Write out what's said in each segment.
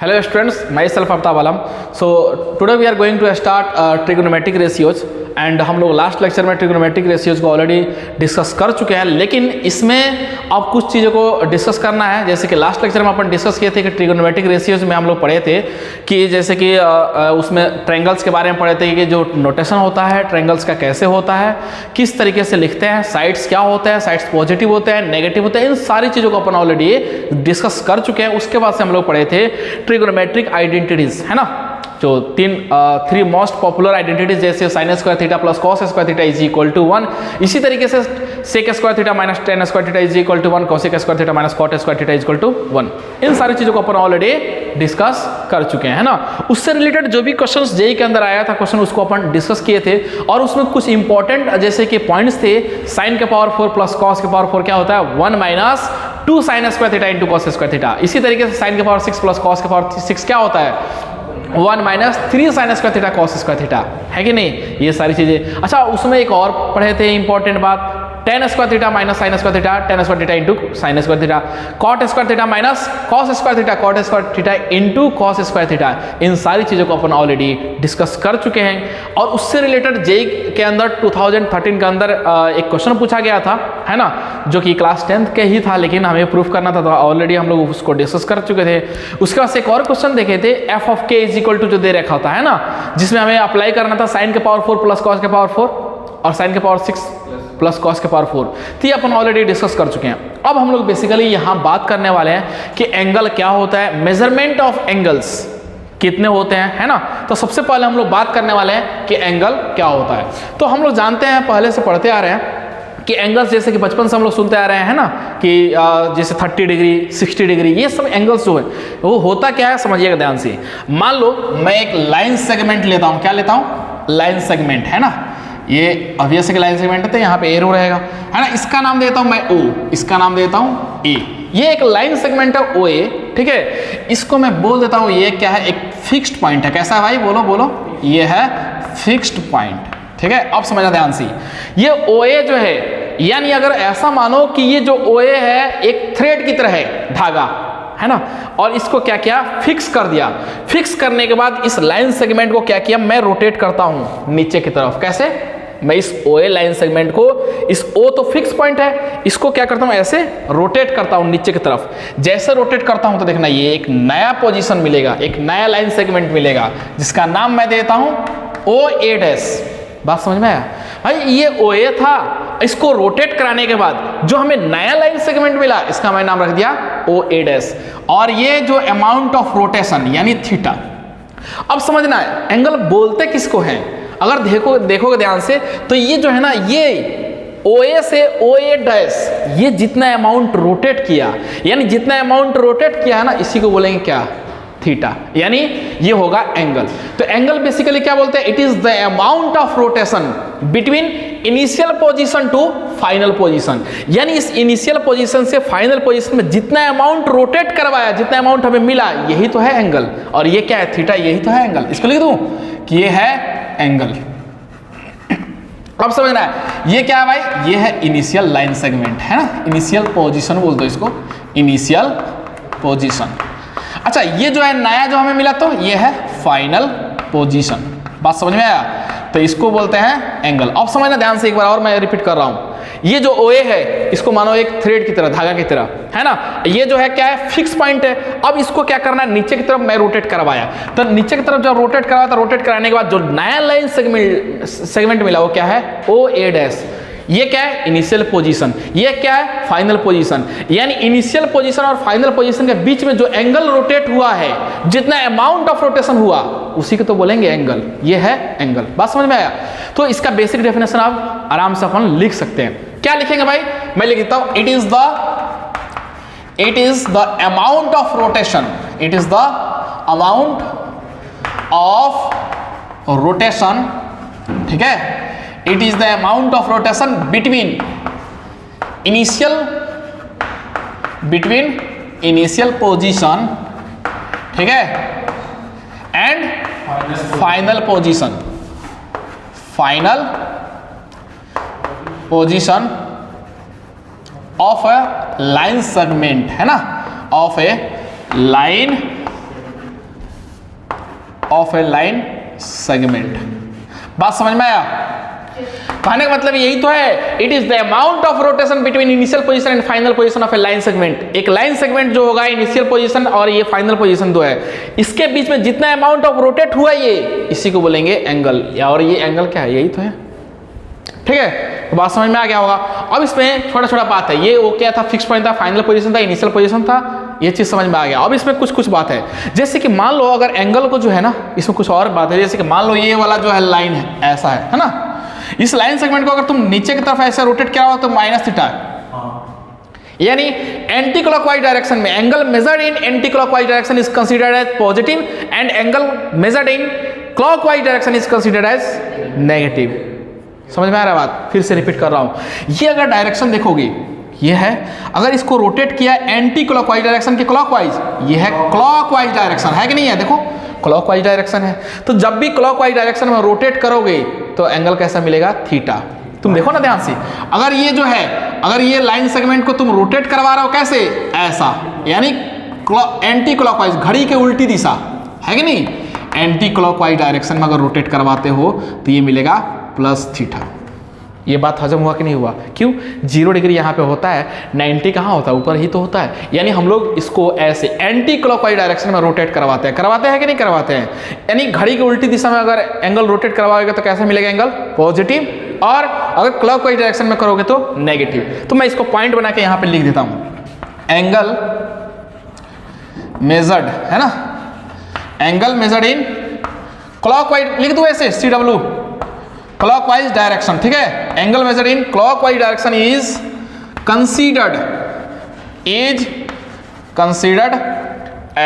Hello students, myself Aftab Alam. So today we are going to start trigonometric ratios and हम लोग last lecture में trigonometric ratios को already discuss कर चुके हैं, लेकिन इसमें अब कुछ चीज़ों को डिस्कस करना है। जैसे कि लास्ट लेक्चर में अपन डिस्कस किए थे कि ट्रिग्नोमेट्रिक रेशियोज में हम लोग पढ़े थे कि जैसे कि उसमें ट्रायंगल्स के बारे में पढ़े थे कि जो नोटेशन होता है ट्रायंगल्स का कैसे होता है, किस तरीके से लिखते हैं, साइड्स क्या होते हैं, साइड्स पॉजिटिव होते हैं, नेगेटिव होते हैं, इन सारी चीज़ों को अपन ऑलरेडी डिस्कस कर चुके हैं। उसके बाद से हम लोग पढ़े थे ट्रिग्नोमेट्रिक आइडेंटिटीज, है ना, जो थ्री मोस्ट पॉपुलर आइडेंटिटीज जैसे sine square theta plus cos square theta is equal to 1, इसी तरीके से sec square theta minus tan square theta is equal to 1, cosec square theta minus cot square theta is equal to 1। इन सारी चीजों को अपन already discuss कर चुके हैं, है ना। उससे रिलेटेड जो भी क्वेश्चंस जेईई के अंदर आया था क्वेश्चन, उसको अपन डिस्कस किए थे और उसमें कुछ इंपॉर्टेंट जैसे कि पॉइंट्स थे। साइन के पावर 4 प्लस कॉस के पावर 4 क्या होता है, 1 minus 2 sign square theta into cos square theta. इसी तरीके से साइन के पावर 6 प्लस कॉस के पावर 6 क्या होता है, 1 minus 3 sign square theta cos square theta, है कि नहीं, ये सारी चीजें। अच्छा, उसमें एक और पढ़े थे इंपॉर्टेंट बात, tan square theta minus sin square theta, tan square theta into sin square theta, cot square theta minus cos square theta, cot square theta into cos square theta. इन सारी चीजों को अपन ऑलरेडी डिस्कस कर चुके हैं। और उससे रिलेटेड जेईई के अंदर 2013 के अंदर एक क्वेश्चन पूछा गया था, है ना, जो कि क्लास 10th के ही था, लेकिन हमें प्रूफ करना था तो ऑलरेडी हम लोग उसको डिस्कस कर चुके थे। उसके बाद एक और क्वेश्चन देखे थे, एफ ऑफ के इज इक्वल टू जो दे रखा होता है ना, जिसमें हमें अप्लाई करना था साइन के पावर 4 प्लस कॉस के पावर 4 और साइन के पावर 6 प्लस कॉस के पावर 4। तो ये अपन ऑलरेडी डिस्कस कर चुके हैं। अब हम लोग बेसिकली यहाँ बात करने वाले हैं कि एंगल क्या होता है, मेजरमेंट ऑफ एंगल्स कितने होते हैं, है ना। तो सबसे पहले हम लोग बात करने वाले हैं कि एंगल क्या होता है। तो हम लोग जानते हैं, पहले से पढ़ते आ रहे हैं कि एंगल्स जैसे कि बचपन से हम लोग सुनते आ रहे हैं ना, कि जैसे 30 डिग्री 60 डिग्री, ये सब एंगल्स जो है वो होता क्या है, समझिएगा ध्यान से। मान लो मैं एक लाइन सेगमेंट लेता हूँ, क्या लेता हूँ, लाइन सेगमेंट, है ना। ये ऑब्वियस है कि लाइन सेगमेंट है तो यहाँ पे एरो रहेगा, है ना। इसका नाम देता हूँ मैं O, इसका नाम देता हूँ A। ये एक लाइन सेगमेंट है OA, ठीक है। इसको मैं बोल देता हूँ ये क्या है, एक फिक्स्ड पॉइंट है। कैसा है भाई, बोलो बोलो, ये है फिक्स्ड पॉइंट, ठीक है। अब समझना ध्यान से, ये OA जो है, यानी अगर ऐसा मानो कि ये जो OA है एक थ्रेड की तरह है, धागा, है ना, और इसको क्या किया, फिक्स कर दिया। फिक्स करने के बाद इस लाइन सेगमेंट को क्या किया, मैं रोटेट करता हूं नीचे की तरफ। कैसे, मैं इस OA लाइन सेगमेंट को, इस O तो फिक्स पॉइंट है, इसको क्या करता हूं, ऐसे रोटेट करता हूं नीचे की तरफ। जैसे रोटेट करता हूं तो देखना ये एक नया पोजीशन मिलेगा, एक नया लाइन सेगमेंट मिलेगा, जिसका नाम मैं देता हूं OA डैश। बात समझ में आया भाई, ये OA था, इसको रोटेट कराने के बाद जो हमें नया लाइन सेगमेंट मिला, इसका मैंने नाम रख दिया OA डैश। और ये जो अमाउंट ऑफ रोटेशन यानी थीटा। अब समझना है एंगल बोलते किसको हैं, अगर देखोगे ध्यान से तो ये जो है ना, ये OA से OA डैश, ये जितना अमाउंट रोटेट किया, यानी जितना अमाउंट रोटेट किया है ना, इसी को बोलेंगे क्या, थीटा, यानी ये होगा एंगल। तो एंगल बेसिकली क्या बोलते हैं, it is the amount of rotation between initial position to final position. यानी इस इनिशियल पोजीशन से फाइनल पोजीशन में जितना अमाउंट रोटेट करवाया, जितना अमाउंट हमें मिला, यही तो है एंगल। और ये क्या है, थीटा, यही तो है एंगल। इसको लिख दूं कि ये है एंगल। अब समझना है ये क्या है भाई, ये है इनिशियल लाइन सेगमेंट, है ना, इनिशियल पोजीशन बोल दो इसको, इनिशियल पोजीशन। अच्छा, ये जो है नया जो हमें मिला तो ये है फाइनल पोजीशन। बात समझ में आया, तो इसको बोलते हैं एंगल। अब समझना ध्यान से एक बार और, मैं रिपीट कर रहा हूं। ये जो OA है, इसको मानो एक थ्रेड की तरह, धागा की तरह, है ना। ये जो है क्या है, फिक्स पॉइंट है। अब इसको क्या करना है, नीचे की तरफ मैं रोटेट करवाया, तो नीचे की तरफ जब रोटेट करवाया तो रोटेट कराने के बाद जो नया लाइन सेगमेंट मिला वो क्या है, OA डैश। ये क्या है, इनिशियल पोजीशन, ये क्या है, फाइनल पोजीशन। यानी इनिशियल पोजीशन और फाइनल पोजीशन के बीच में जो एंगल रोटेट हुआ है, जितना अमाउंट ऑफ रोटेशन हुआ, उसी को तो बोलेंगे एंगल। ये है एंगल। बात समझ में आया। तो इसका बेसिक डेफिनेशन आप आराम से अपन लिख सकते हैं। क्या लिखेंगे भाई, मैं लिख देता हूं, it is the amount of rotation, it is the amount of rotation, ठीक है। It is the amount of rotation between initial position, ठीक है, and final position of a line segment, है ना, of a line of A line segment. बात समझ में आया? कहने का मतलब यही तो है, it is the amount of rotation between initial position and final position of A line segment. एक लाइन सेगमेंट जो होगा इनिशियल पोजीशन और ये फाइनल पोजीशन जो है, इसके बीच में जितना अमाउंट ऑफ रोटेट हुआ ये, इसी को बोलेंगे एंगल। और ये एंगल क्या है? यही तो है। ठीक है, तो बात समझ में आ गया होगा। अब इसमें छोटा छोटा बात है, ये वो क्या था, फिक्स पॉइंट था, फाइनल पोजीशन था, इनिशियल पोजीशन था, ये चीज समझ में आ गया। अब इसमें कुछ कुछ बात है, जैसे कि मान लो अगर एंगल को जो है ना, इसमें कुछ और बात है, जैसे कि मान लो ये वाला जो है लाइन है, ऐसा है ना, इस लाइन सेगमेंट को अगर तुम नीचे की तरफ ऐसे रोटेट किया हो तो माइनस थीटा है, यानी एंटी क्लॉकवाइज डायरेक्शन में angle measured in anti clockwise direction is considered as positive and angle measured in clockwise direction is considered as negative. समझ में आ रहा है बात? फिर से रिपीट कर रहा हूं, ये अगर डायरेक्शन देखोगे, ये है, अगर इसको रोटेट किया एंटी क्लॉकवाइज डायरेक्शन के क्लॉकवाइज, ये है क्लॉकवाइज डायरेक्शन, है कि नहीं है? देखो क्लॉकवाइज डायरेक्शन है, तो जब भी क्लॉकवाइज डायरेक्शन में रोटेट करोगे तो एंगल कैसा मिलेगा? थीटा। तुम देखो ना ध्यान से, अगर ये जो है, अगर ये लाइन सेगमेंट को तुम रोटेट करवा रहे हो कैसे? ऐसा, यानी एंटी क्लॉकवाइज, घड़ी के उल्टी दिशा, है कि नहीं? एंटी क्लॉकवाइज डायरेक्शन में अगर रोटेट करवाते हो तो ये मिलेगा प्लस थीटा। ये बात हजम हुआ कि नहीं हुआ? क्यों? 0 डिग्री यहाँ पे होता है, 90 कहाँ होता है? ऊपर ही तो होता है। यानी हम लोग इसको ऐसे एंटी क्लॉकवाइज डायरेक्शन में रोटेट करवाते हैं कि नहीं करवाते हैं? यानी घड़ी की उल्टी दिशा में अगर एंगल रोटेट करवाओगे तो कैसा मिलेगा एंगल? पॉजिटिव, और अगर क्लॉकवाइज डायरेक्शन में करोगे तो नेगेटिव। तो मैं इसको पॉइंट बना के यहाँ पे लिख देता हूँ, एंगल मेजर्ड, है ना, एंगल मेजर्ड इन क्लॉकवाइज, लिख दो ऐसे CW, क्लॉकवाइज डायरेक्शन। ठीक है, angle measured in clockwise direction is considered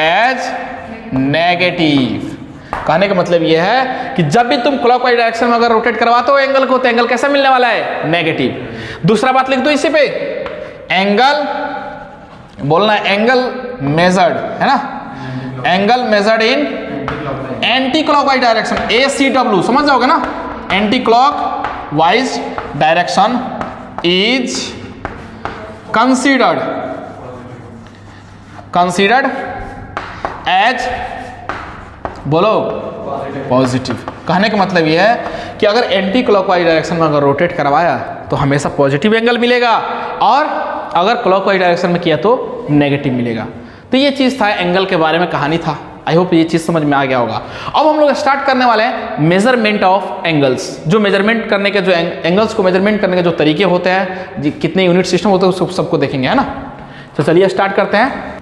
as negative. कहने का मतलब यह है कि जब भी तुम क्लॉकवाइज डायरेक्शन में अगर रोटेट करवाते हो एंगल को, तो एंगल कैसा मिलने वाला है? नेगेटिव। दूसरा बात लिख दो इसी पे, एंगल बोलना एंगल मेजर्ड, है ना, angle measured in anti clockwise direction, ACW, समझ जाओगे ना, anti clockwise direction is considered as, बोलो, पॉजिटिव। कहने का मतलब यह है कि अगर एंटी क्लॉकवाइज डायरेक्शन में अगर रोटेट करवाया तो हमेशा पॉजिटिव एंगल मिलेगा, और अगर क्लॉकवाइज डायरेक्शन में किया तो नेगेटिव मिलेगा। तो ये चीज़ था एंगल के बारे में, कहानी था। आई होप ये चीज़ समझ में आ गया होगा। अब हम लोग स्टार्ट करने वाले हैं मेजरमेंट ऑफ एंगल्स। जो मेजरमेंट करने के, जो एंगल्स को मेजरमेंट करने के जो तरीके होते हैं, कितने यूनिट सिस्टम होते हैं, उसको सबको देखेंगे, है ना। तो चलिए स्टार्ट करते हैं।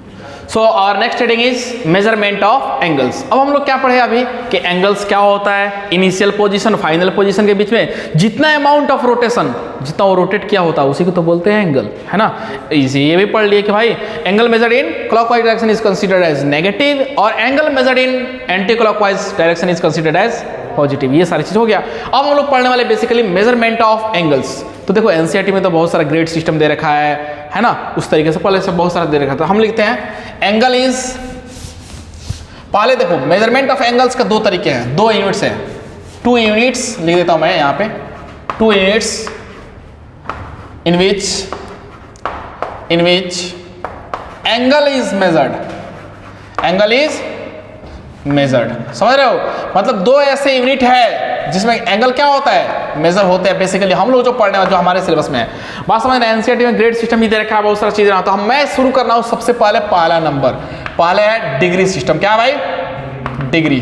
So our next heading is measurement of angles. अब हम लोग क्या पढ़े अभी कि एंगल्स क्या होता है, इनिशियल पोजीशन फाइनल पोजीशन के बीच में जितना अमाउंट ऑफ रोटेशन, जितना वो रोटेट किया होता है उसी को तो बोलते हैं एंगल, है ना। इसी ये भी पढ़ लिए कि भाई angle measured in clockwise direction is considered as negative, और angle measured in anti clockwise direction is considered as positive. ये सारी चीज हो गया। अब हम लोग पढ़ने वाले बेसिकली मेजरमेंट ऑफ एंगल्स। तो देखो एनसीईआरटी में तो बहुत सारा ग्रेड सिस्टम दे रखा है ना, उस तरीके से पहले से बहुत सारा दे रखा था। हम लिखते हैं एंगल इज, पहले देखो मेजरमेंट ऑफ एंगल्स का दो तरीके हैं, 2 यूनिट्स हैं, 2 यूनिट्स लिख देता हूं मैं यहाँ पे, 2 units in which angle is measured, समझ रहे हो? मतलब 2 ऐसे यूनिट है जिसमें एंगल क्या होता है, मेजर होते हैं। बेसिकली हम लोग जो पढ़ने वाले, जो हमारे सिलेबस में है, बात समझ रहे हैं। एनसीईआरटी में ग्रेड सिस्टम भी दे रखा है, बहुत सारा चीजें। तो मैं शुरू कर रहा हूं सबसे पहले, पहला नंबर, पहले है डिग्री सिस्टम। क्या भाई? डिग्री,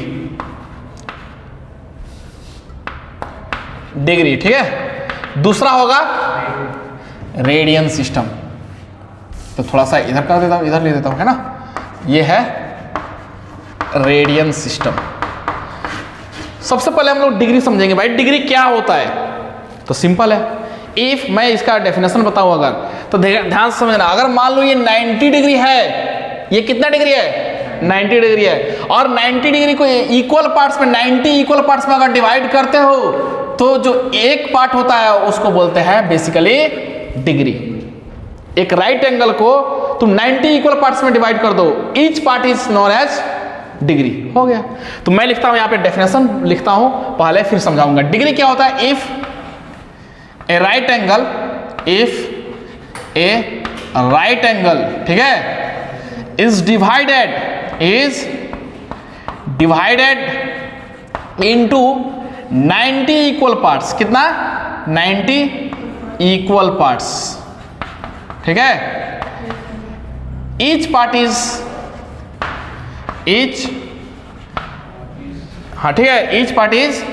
ठीक है। दूसरा होगा रेडियन सिस्टम। तो थोड़ा सा इधर कर देता हूं, इधर ले देता हूं, है ना। ये है रेडियन सिस्टम। सबसे पहले हम लोग डिग्री समझेंगे। भाई डिग्री क्या होता है? तो सिंपल है, इफ मैं इसका डेफिनेशन बताऊं अगर, तो ध्यान से समझना। अगर मान लो ये 90 डिग्री है, ये कितना डिग्री है? 90 डिग्री है। और 90 डिग्री को इक्वल पार्ट्स में, 90 इक्वल पार्ट्स में अगर डिवाइड करते हो तो जो एक पार्ट होता है उसको बोलते हैं बेसिकली डिग्री। एक राइट एंगल को तुम 90 इक्वल पार्ट्स में डिवाइड कर दो, each part is known as degree. हो गया। तो मैं लिखता हूं यहां पे डेफिनेशन लिखता हूं पहले, फिर समझाऊंगा। डिग्री क्या होता है? इफ ए राइट एंगल, ठीक है, is divided into 90 equal parts. कितना? 90 इक्वल पार्ट्स। ठीक है, ईच पार्ट इज हाँ ठीक है, each part is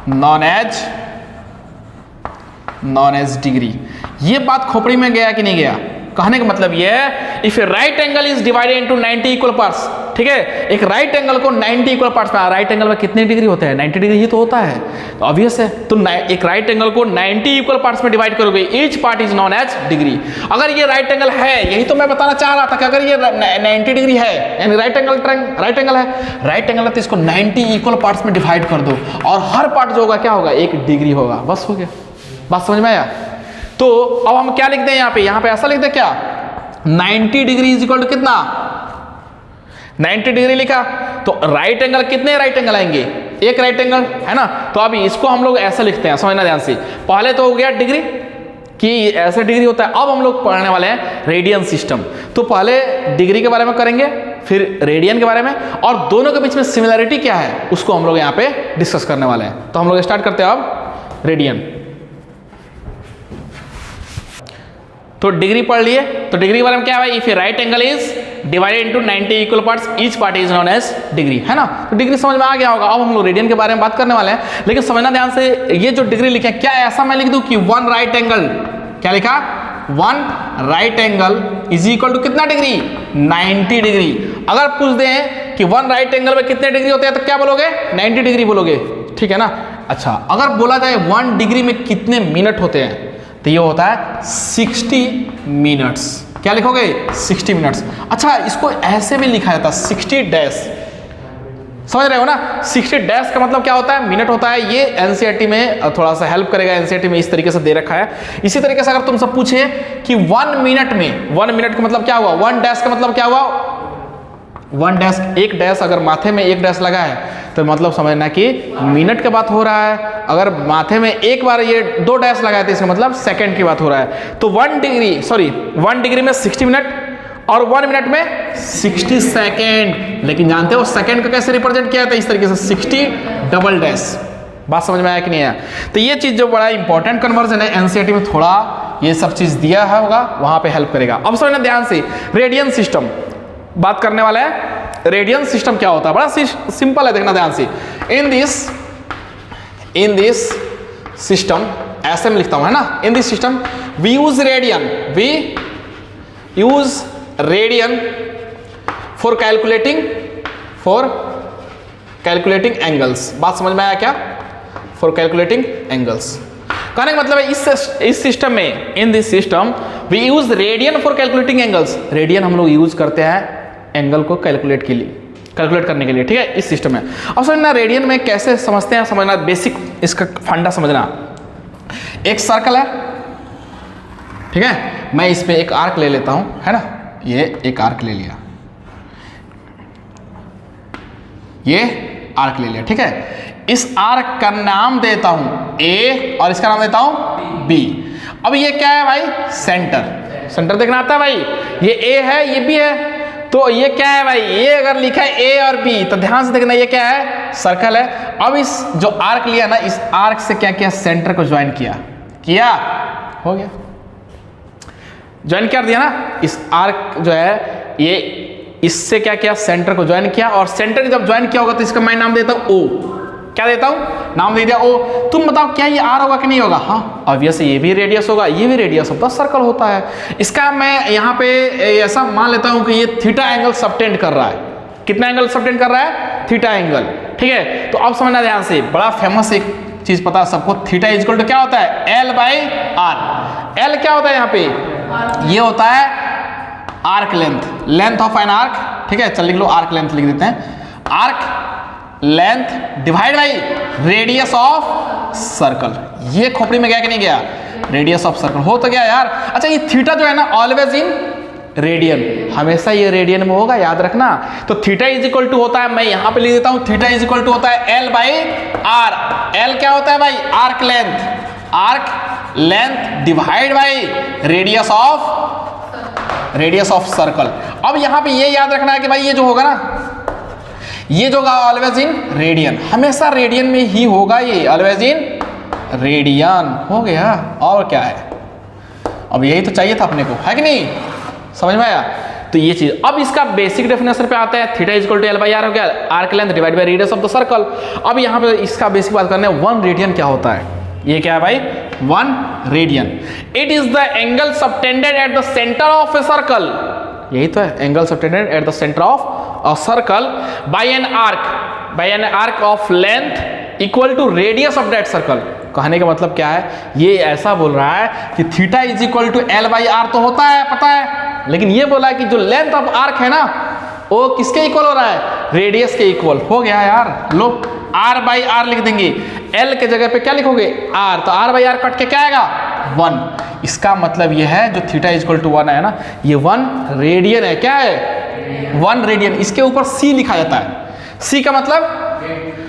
known as degree. ये बात खोपड़ी में गया कि नहीं गया? कहने का मतलब ये है, if a right angle is divided into 90 equal parts, ठीक है, एक राइट एंगल को 90 इक्वल पार्ट्स में, राइट एंगल में कितने डिग्री होते हैं? 90 डिग्री ही तो होता है, तो ऑब्वियस है। तो एक राइट एंगल को 90 इक्वल पार्ट्स में डिवाइड करोगे, each part is known as degree. अगर ये राइट एंगल है, यही तो मैं बताना चाह रहा था कि अगर ये 90 डिग्री है यानी राइट एंगल है, राइट एंगल है, तो इसको 90 इक्वल पार्ट्स में डिवाइड कर दो और हर पार्ट जो होगा क्या होगा? 1 डिग्री होगा। बस हो गया, बात समझ में आया? तो अब हम क्या लिखते हैं यहाँ पे ऐसा लिखते हैं क्या? 90 डिग्री इज इक्वल टू कितना? 90 डिग्री लिखा, तो राइट एंगल कितने राइट एंगल आएंगे? एक राइट एंगल है ना। तो अभी इसको हम लोग ऐसा लिखते हैं, समझना ध्यान से। पहले तो हो गया डिग्री कि ऐसे डिग्री होता है। अब हम लोग पढ़ने वाले हैं रेडियन सिस्टम। तो पहले डिग्री के बारे में करेंगे, फिर रेडियन के बारे में, और दोनों के बीच में सिमिलरिटी क्या है उसको हम लोग यहाँ पे डिस्कस करने वाले हैं। तो हम लोग स्टार्ट करते हैं अब रेडियन। तो डिग्री पढ़ लिए, तो डिग्री के बारे में क्या है? If a right angle is divided into 90 equal parts, each part is known as degree, है ना। तो डिग्री समझ में आ गया होगा। अब हम लोग रेडियन के बारे में बात करने वाले हैं, लेकिन समझना ध्यान से, ये जो डिग्री लिखे क्या ऐसा मैं लिख दूं कि 1 राइट एंगल, क्या लिखा? 1 right angle is equal to कितना डिग्री? 90 डिग्री। अगर पूछ दें कि 1 राइट एंगल में कितने डिग्री होते हैं, तो क्या बोलोगे? 90 डिग्री बोलोगे, ठीक है ना। अच्छा, अगर बोला जाए 1 डिग्री में कितने मिनट होते हैं, तो ये होता है 60 मिनट्स। क्या लिखोगे? 60 मिनट्स। अच्छा, इसको ऐसे भी लिखा जाता है 60 डैश, समझ रहे हो ना। 60 डैश का मतलब क्या होता है? मिनट होता है। ये एनसीईआरटी में थोड़ा सा हेल्प करेगा, एनसीईआरटी में इस तरीके से दे रखा है। इसी तरीके से अगर तुमसे पूछे कि 1 मिनट में, 1 मिनट का मतलब क्या हुआ? 1 डैश का मतलब क्या हुआ? 1 डैश, एक डैश, अगर माथे में एक डैश लगा है तो मतलब समझना कि मिनट की बात हो रहा है। अगर माथे में एक बार ये 2 डैश लगा है तो इसका मतलब सेकंड की बात हो रहा है। तो 1 डिग्री में 60 मिनट और 1 मिनट में 60 सेकेंड। लेकिन जानते हो सेकंड को कैसे रिप्रेजेंट किया जाता है? इस तरीके से 60 डबल डैश। बात समझ में आया कि नहीं आया? तो ये चीज जो बड़ा इंपॉर्टेंट कन्वर्जन है, एनसीईआरटी में थोड़ा ये सब चीज दिया होगा, वहां पे हेल्प करेगा। अब समझना ध्यान से, रेडियन सिस्टम बात करने वाला है। रेडियन सिस्टम क्या होता है? बड़ा सिंपल है, देखना ध्यान से। इन दिस सिस्टम, ऐसे में लिखता हूं, है ना। In this system we use radian for calculating angles. बात समझ में आया क्या? फॉर कैलकुलेटिंग एंगल्स कहने का मतलब है इस सिस्टम में, in this system we use radian for calculating angles. Radian हम लोग यूज करते हैं एंगल को कैलकुलेट करने के लिए, ठीक है, इस सिस्टम में। अब समझना रेडियन में कैसे समझते हैं, समझना बेसिक इसका फंडा समझना। एक सर्कल है, ठीक है, मैं इस पे एक आर्क ले लेता हूं, है ना। ये एक आर्क ले लिया, ये आर्क ले लिया, ठीक है। इस आर्क का नाम देता हूं ए और इसका नाम देता हूं बी। अब ये क्या है भाई? सेंटर देखना आता है भाई। ये ए है, ये बी है, तो ये क्या है भाई? ये अगर लिखा है ए और बी तो ध्यान से देखना, ये क्या है? सर्कल है। अब इस जो आर्क लिया ना, इस आर्क से क्या किया? सेंटर को ज्वाइन किया, हो गया, ज्वाइन कर दिया ना। इस आर्क जो है ये इससे क्या किया? सेंटर को ज्वाइन किया, और सेंटर जब ज्वाइन किया होगा तो इसका मैं नाम देता हूं ओ। क्या देता हूं? नाम दे दिया ओ। तुम बताओ क्या ये आर होगा कि नहीं होगा? हाँ, ऑब्वियस ये भी रेडियस होगा, ये भी रेडियस होता है, सर्कल होता है। इसका मैं यहाँ पे ऐसा मान लेता हूं कि ये थीटा एंगल सबटेंड कर रहा है। कितना एंगल सबटेंड कर रहा है? थीटा एंगल, ठीक है। तो अब समझना ध्यान से, बड़ा फेमस एक चीज पता है सबको, थीटा इज इक्वल टू क्या होता है? L by are. L क्या होता है यहाँ पे? ये होता है arc length of an arc, ठीक है। चल लिख लो, आर्क लेंथ लिख देते हैं। Arc length divide by radius of circle. ये खोपड़ी में गया कि नहीं गया? रेडियस ऑफ सर्कल हो तो गया यार। अच्छा, ये थीटा जो है ना, ऑलवेज इन रेडियन, हमेशा ये रेडियन में होगा, याद रखना। तो थीटा इज इक्वल टू होता है, मैं यहां पे लिख देता हूं, थीटा इज इक्वल टू होता है L बाई आर। L क्या होता है भाई? Arc length divide by radius of circle. अब यहां पे ये याद रखना है कि भाई ये जो होगा ना, ये जो होगा ऑलवेज इन रेडियन, हमेशा रेडियन में ही होगा ये, ऑलवेज इन रेडियन हो गया। और क्या है, अब यही तो चाहिए था अपने को, है कि नहीं, समझ में आया। तो ये चीज, अब इसका बेसिक डेफिनेशन पे आता है, theta equal to L by R हो गया, arc length divide by radius of the circle. अब यहाँ पे इसका बेसिक बात करने, 1 रेडियन क्या होता है, ये क्या है भाई, 1 radian. It is the angle subtended at the centre of a circle, यही तो है, angle subtended at the centre of a circle by an arc of length equal to radius of that circle. कहने का मतलब क्या है, ये ऐसा बोल रहा है कि theta is equal to L by R तो होता है, पता है, लेकिन ये बोला है कि जो लेंथ ऑफ आर्क है ना, वो किसके इक्वल हो रहा है, रेडियस के इक्वल। हो गया यार, लो आर बाई आर लिख देंगे, एल के जगह पे क्या लिखोगे, आर, तो आर बाई आर कट के क्या आएगा, 1। इसका मतलब ये है जो थीटा इक्वल टू 1 है ना, ये 1 रेडियन है, क्या है, 1 रेडियन। इसके ऊपर सी लिखा जाता है, सी का मतलब,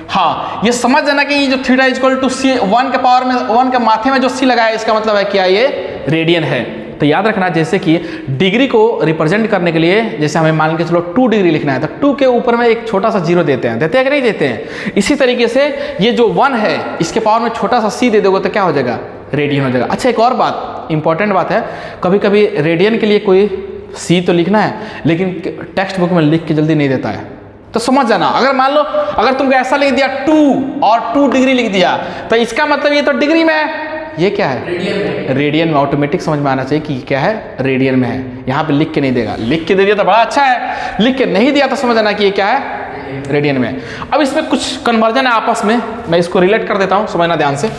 हाँ ये समझ जाना कि ये जो थीटा इक्वल टू सी, 1 के पावर में, 1 के माथे में जो सी लगाया है, इसका मतलब है क्या, ये रेडियन है। तो याद रखना, जैसे कि डिग्री को रिप्रेजेंट करने के लिए, जैसे हमें मान के चलो 2 डिग्री लिखना है, तो 2 के ऊपर में एक छोटा सा जीरो देते हैं कि नहीं देते हैं। इसी तरीके से ये जो 1 है, इसके पावर में छोटा सा सी दे दोगे तो क्या हो जाएगा, रेडियन हो जाएगा। अच्छा, एक और बात, इंपॉर्टेंट बात है, कभी कभी रेडियन के लिए कोई सी तो लिखना है, लेकिन टेक्स्ट बुक में लिख के जल्दी नहीं देता है, तो समझ जाना। अगर मान लो, अगर तुमको ऐसा लिख दिया 2 और 2 डिग्री लिख दिया, तो इसका मतलब ये तो डिग्री में है, ये क्या है, रेडियन में। ऑटोमेटिक समझ में आना चाहिए कि क्या है, रेडियन में है। यहाँ पे लिख के नहीं देगा, लिख के दे दिया तो बड़ा अच्छा है, लिख के नहीं दिया तो समझ आना कि ये क्या है, रेडियन में। अब इसमें कुछ कन्वर्जन है आपस में, मैं इसको रिलेट कर देता हूँ, समझना ध्यान से,